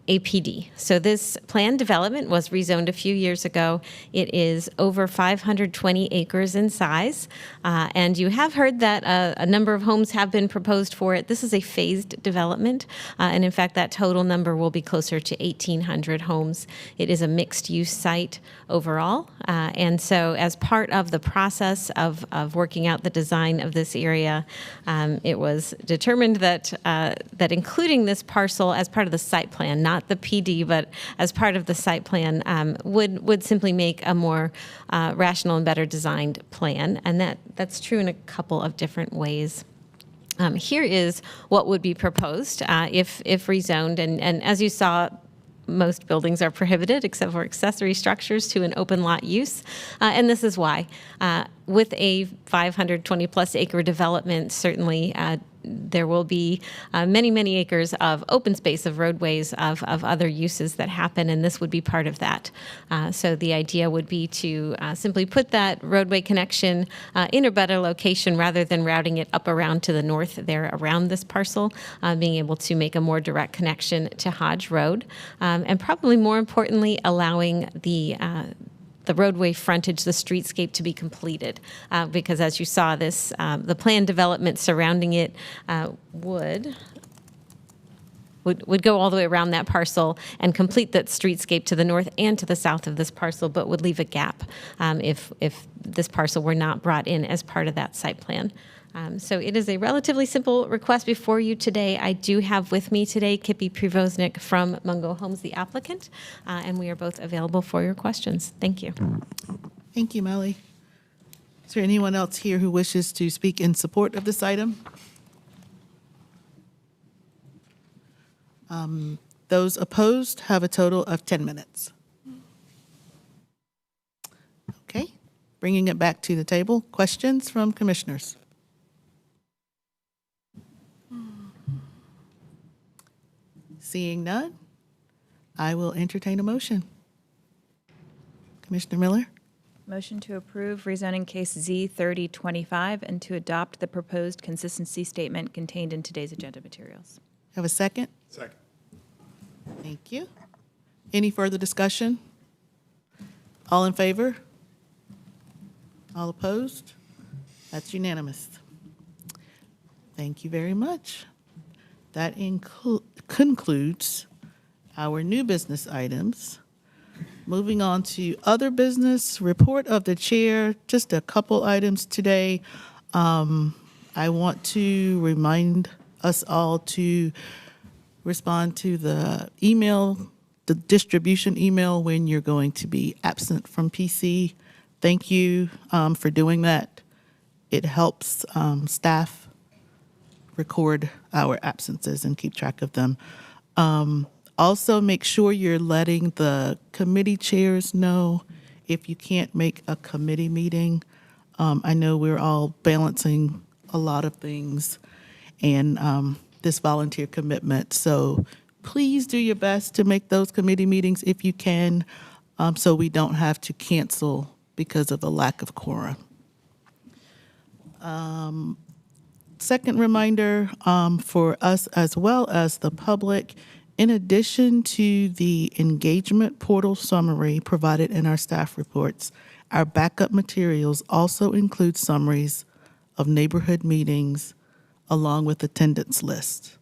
APD. So this planned development was rezoned a few years ago. It is over 520 acres in size. And you have heard that a number of homes have been proposed for it. This is a phased development. And in fact, that total number will be closer to 1,800 homes. It is a mixed use site overall. And so as part of the process of working out the design of this area, it was determined that including this parcel as part of the site plan, not not the PD, but as part of the site plan, would simply make a more rational and better designed plan. And that's true in a couple of different ways. Here is what would be proposed if rezoned. And as you saw, most buildings are prohibited except for accessory structures to an open lot use. And this is why. With a 520 plus acre development, certainly there will be many, many acres of open space, of roadways, of other uses that happen, and this would be part of that. So the idea would be to simply put that roadway connection in a better location rather than routing it up around to the north there around this parcel, being able to make a more direct connection to Hodge Road, and probably more importantly, allowing the roadway frontage, the streetscape to be completed. Because as you saw, the planned development surrounding it would go all the way around that parcel and complete that streetscape to the north and to the south of this parcel, but would leave a gap if this parcel were not brought in as part of that site plan. So it is a relatively simple request before you today. I do have with me today Kippy Prevoznik from Mungo Homes, the applicant, and we are both available for your questions. Thank you. Thank you, Melly. Is there anyone else here who wishes to speak in support of this item? Those opposed have a total of 10 minutes. Okay, bringing it back to the table. Questions from commissioners? Seeing none, I will entertain a motion. Commissioner Miller? Motion to approve rezoning case Z3025 and to adopt the proposed consistency statement contained in today's agenda materials. Have a second? Second. Thank you. Any further discussion? All in favor? All opposed? That's unanimous. Thank you very much. That concludes our new business items. Moving on to other business, report of the chair, just a couple items today. I want to remind us all to respond to the email, the distribution email when you're going to be absent from PC. Thank you for doing that. It helps staff record our absences and keep track of them. Also, make sure you're letting the committee chairs know if you can't make a committee meeting. I know we're all balancing a lot of things and this volunteer commitment. So please do your best to make those committee meetings if you can, so we don't have to cancel because of a lack of quorum. Second reminder for us as well as the public, in addition to the engagement portal summary provided in our staff reports, our backup materials also include summaries of neighborhood meetings along with attendance lists.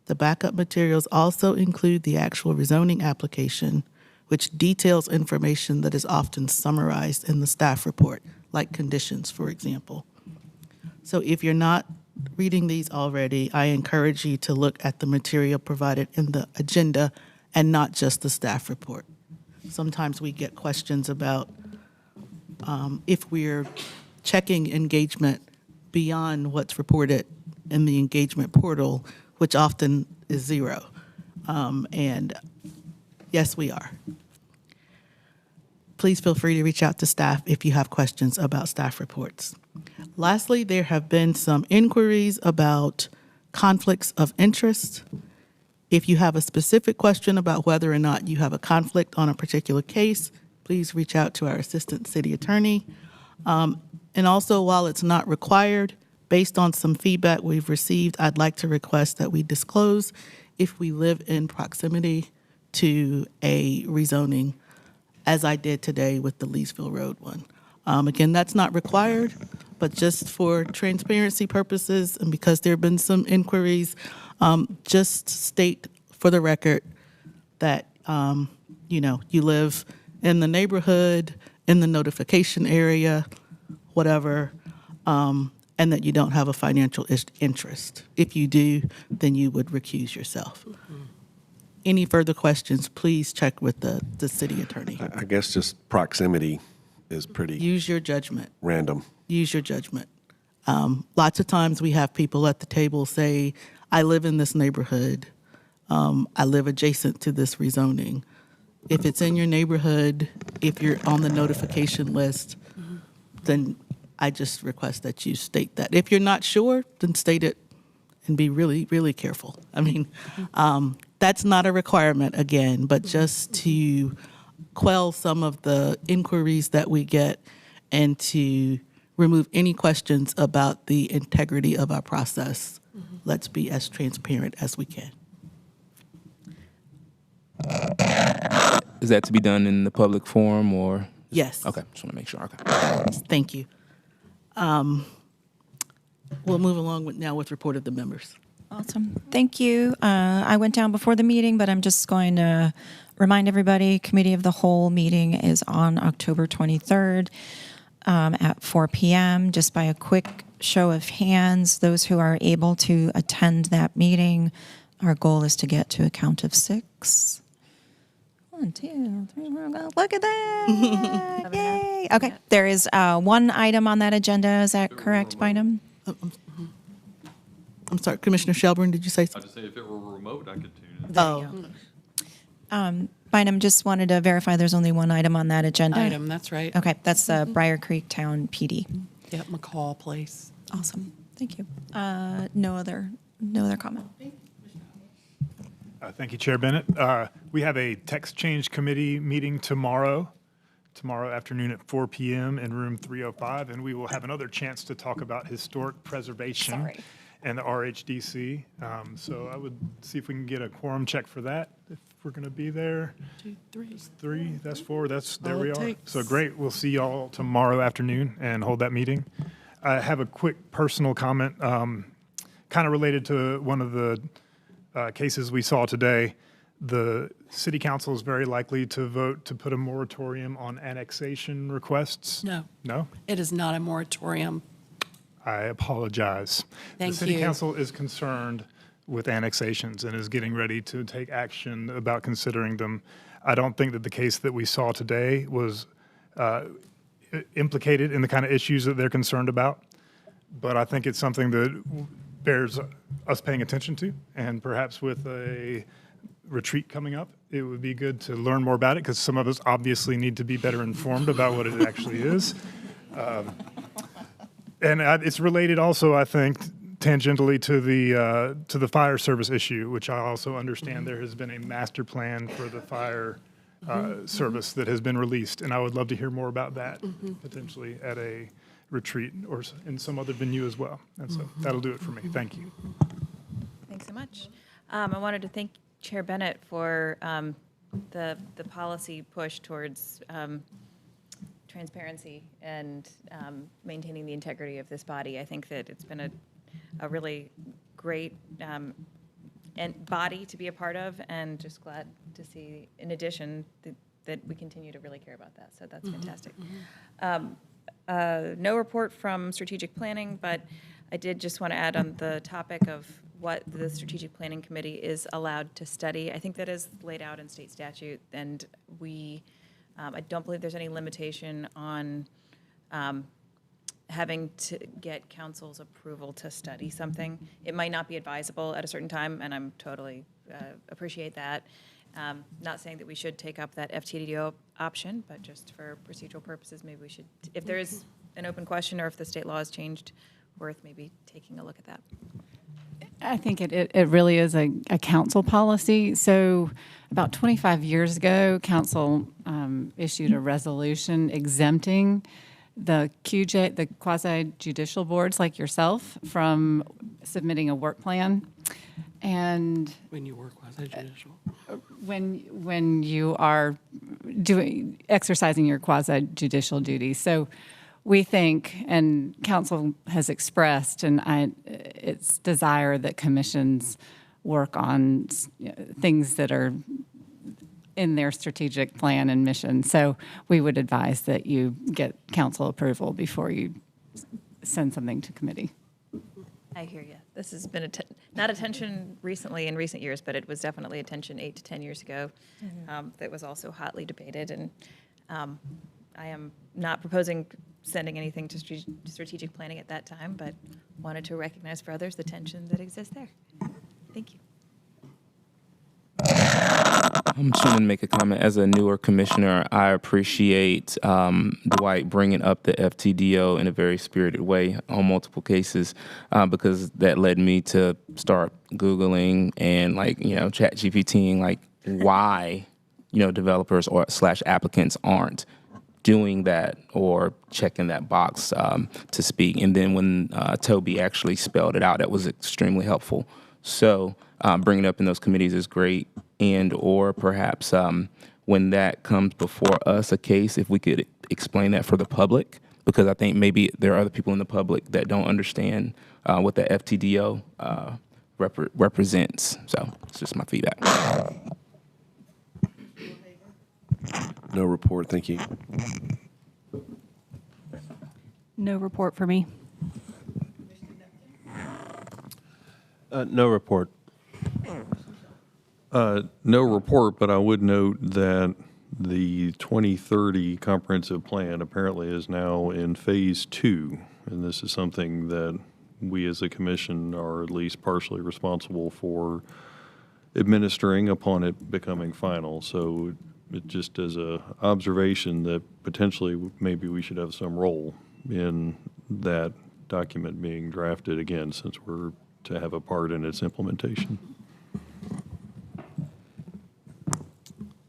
The backup materials also include the actual rezoning application, which details information that is often summarized in the staff report, like conditions, for example. So if you're not reading these already, I encourage you to look at the material provided in the agenda and not just the staff report. Sometimes we get questions about if we're checking engagement beyond what's reported in the engagement portal, which often is 0. And yes, we are. Please feel free to reach out to staff if you have questions about staff reports. Lastly, there have been some inquiries about conflicts of interest. If you have a specific question about whether or not you have a conflict on a particular case, please reach out to our assistant city attorney. And also, while it's not required, based on some feedback we've received, I'd like to request that we disclose if we live in proximity to a rezoning, as I did today with the Leesville Road one. Again, that's not required, but just for transparency purposes and because there have been some inquiries, just state for the record that, you live in the neighborhood, in the notification area, whatever, and that you don't have a financial interest. If you do, then you would recuse yourself. any further questions, please check with the city attorney. I guess just proximity is pretty Use your judgment. random. Use your judgment. Lots of times we have people at the table say, I live in this neighborhood. I live adjacent to this rezoning. If it's in your neighborhood, if you're on the notification list, then I just request that you state that. If you're not sure, then state it and be really, really careful. I mean, that's not a requirement, again, but just to quell some of the inquiries that we get and to remove any questions about the integrity of our process. Let's be as transparent as we can. Is that to be done in the public forum or? Yes. Okay, just want to make sure. Okay. Thank you. We'll move along now with report of the members. Awesome. Thank you. I went down before the meeting, but I'm just going to remind everybody, Committee of the Whole meeting is on October 23rd at 4 p.m. Just by a quick show of hands, those who are able to attend that meeting, our goal is to get to a count of 6. 1, 2, 3, 4, go. Look at that. Yay. Okay. There is one item on that agenda. Is that correct, Bynum? I'm sorry, Commissioner Shelburne, did you say I something? just say if it were remote, I could tune in. Oh, Bynum, just wanted to verify there's only one item on that agenda. Item, that's right. Okay, that's the Briar Creek Town PD. Yep, McCall Place. Awesome. Thank you. No other comment. Thank you, Chair Bennett. We have a text change committee meeting tomorrow afternoon at 4 p.m. in room 305, and we will have another chance to talk about historic preservation and the RHDC. So I would see if we can get a quorum check for that, if we're going to be there. 2, 3. That's 3, that's 4, there all we it are. takes. So great, we'll see y'all tomorrow afternoon and hold that meeting. I have a quick personal comment, kind of related to one of the cases we saw today. The city council is very likely to vote to put a moratorium on annexation requests. No. No? It is not a moratorium. I apologize. Thank The city you. council is concerned with annexations and is getting ready to take action about considering them. I don't think that the case that we saw today was implicated in the kind of issues that they're concerned about, but I think it's something that bears us paying attention to, and perhaps with a retreat coming up, it would be good to learn more about it, because some of us obviously need to be better informed about what it actually is. And it's related also, I think, tangentially to the fire service issue, which I also understand there has been a master plan for the fire service that has been released, and I would love to hear more about that, potentially at a retreat or in some other venue as well. And so that'll do it for me. Thank you. Thanks so much. I wanted to thank Chair Bennett for the policy push towards transparency and maintaining the integrity of this body. I think that it's been a really great and body to be a part of, and just glad to see, in addition, that we continue to really care about that. So that's fantastic. No report from strategic planning, but I did just want to add on the topic of what the strategic planning committee is allowed to study. I think that is laid out in state statute, and I don't believe there's any limitation on having to get council's approval to study something. It might not be advisable at a certain time, and I'm totally appreciate that. Not saying that we should take up that FTDO option, but just for procedural purposes, maybe we should, if there is an open question or if the state law has changed, worth maybe taking a look at that. I think it really is a council policy. So about 25 years ago, council issued a resolution exempting the QJ, the quasi-judicial boards like yourself, from submitting a work plan. And When you work quasi-judicial. when you are exercising your quasi-judicial duties. So we think, and council has expressed, and its desire that commissions work on things that are in their strategic plan and mission. So we would advise that you get council approval before you send something to committee. I hear you. This has been not attention recently in recent years, but it was definitely attention 8 to 10 years ago. That was also hotly debated, and I am not proposing sending anything to strategic planning at that time, but wanted to recognize for others the tension that exists there. Thank you. I'm just going to make a comment. As a newer commissioner, I appreciate Dwight bringing up the FTDO in a very spirited way on multiple cases, because that led me to start Googling and chat GPTing why developers or / applicants aren't doing that or checking that box to speak. And then when Toby actually spelled it out, that was extremely helpful. So bringing it up in those committees is great. And or perhaps when that comes before us, a case, if we could explain that for the public, because I think maybe there are other people in the public that don't understand what the FTDO represents. So it's just my feedback. No report, thank you. No report for me. No report. No report, but I would note that the 2030 comprehensive plan apparently is now in phase 2, and this is something that we as a commission are at least partially responsible for administering upon it becoming final. So it just as a observation that potentially maybe we should have some role in that document being drafted again, since we're to have a part in its implementation.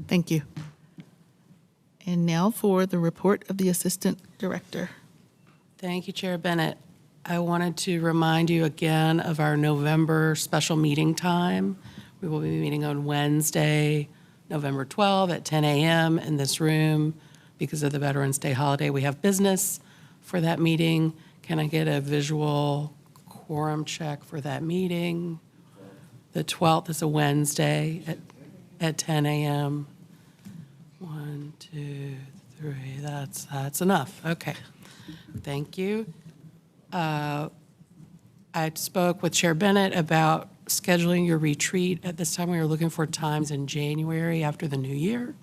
Thank you. And now for the report of the Assistant Director. Thank you, Chair Bennett. I wanted to remind you again of our November special meeting time. We will be meeting on Wednesday, November 12 at 10 a.m. in this room. Because of the Veterans Day holiday, we have business for that meeting. Can I get a visual quorum check for that meeting? The 12th is a Wednesday at 10 a.m. 1, 2, 3, that's enough. Okay, thank you. I spoke with Chair Bennett about scheduling your retreat. At this time, we were looking for times in January after the new year.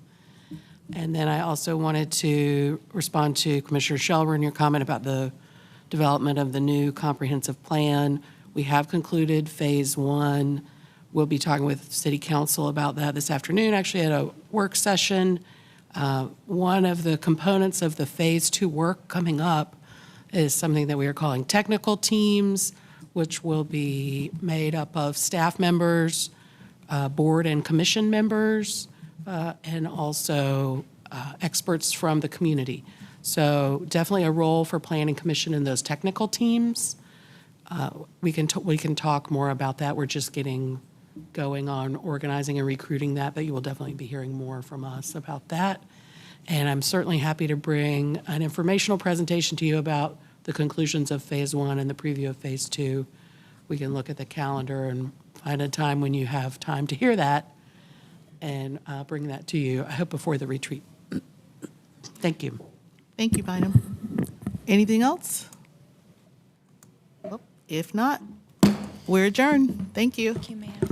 And then I also wanted to respond to Commissioner Shelburne, your comment about the development of the new comprehensive plan. We have concluded phase 1. We'll be talking with City Council about that this afternoon, actually at a work session. One of the components of the phase 2 work coming up is something that we are calling technical teams, which will be made up of staff members, board and commission members, and also experts from the community. So definitely a role for Planning Commission in those technical teams. We can talk more about that. We're just getting going on organizing and recruiting that, but you will definitely be hearing more from us about that. And I'm certainly happy to bring an informational presentation to you about the conclusions of phase 1 and the preview of phase 2. We can look at the calendar and find a time when you have time to hear that and bring that to you, I hope before the retreat. Thank you. Thank you, Bynum. Anything else? Well, if not, we're adjourned. Thank you. Thank you, ma'am.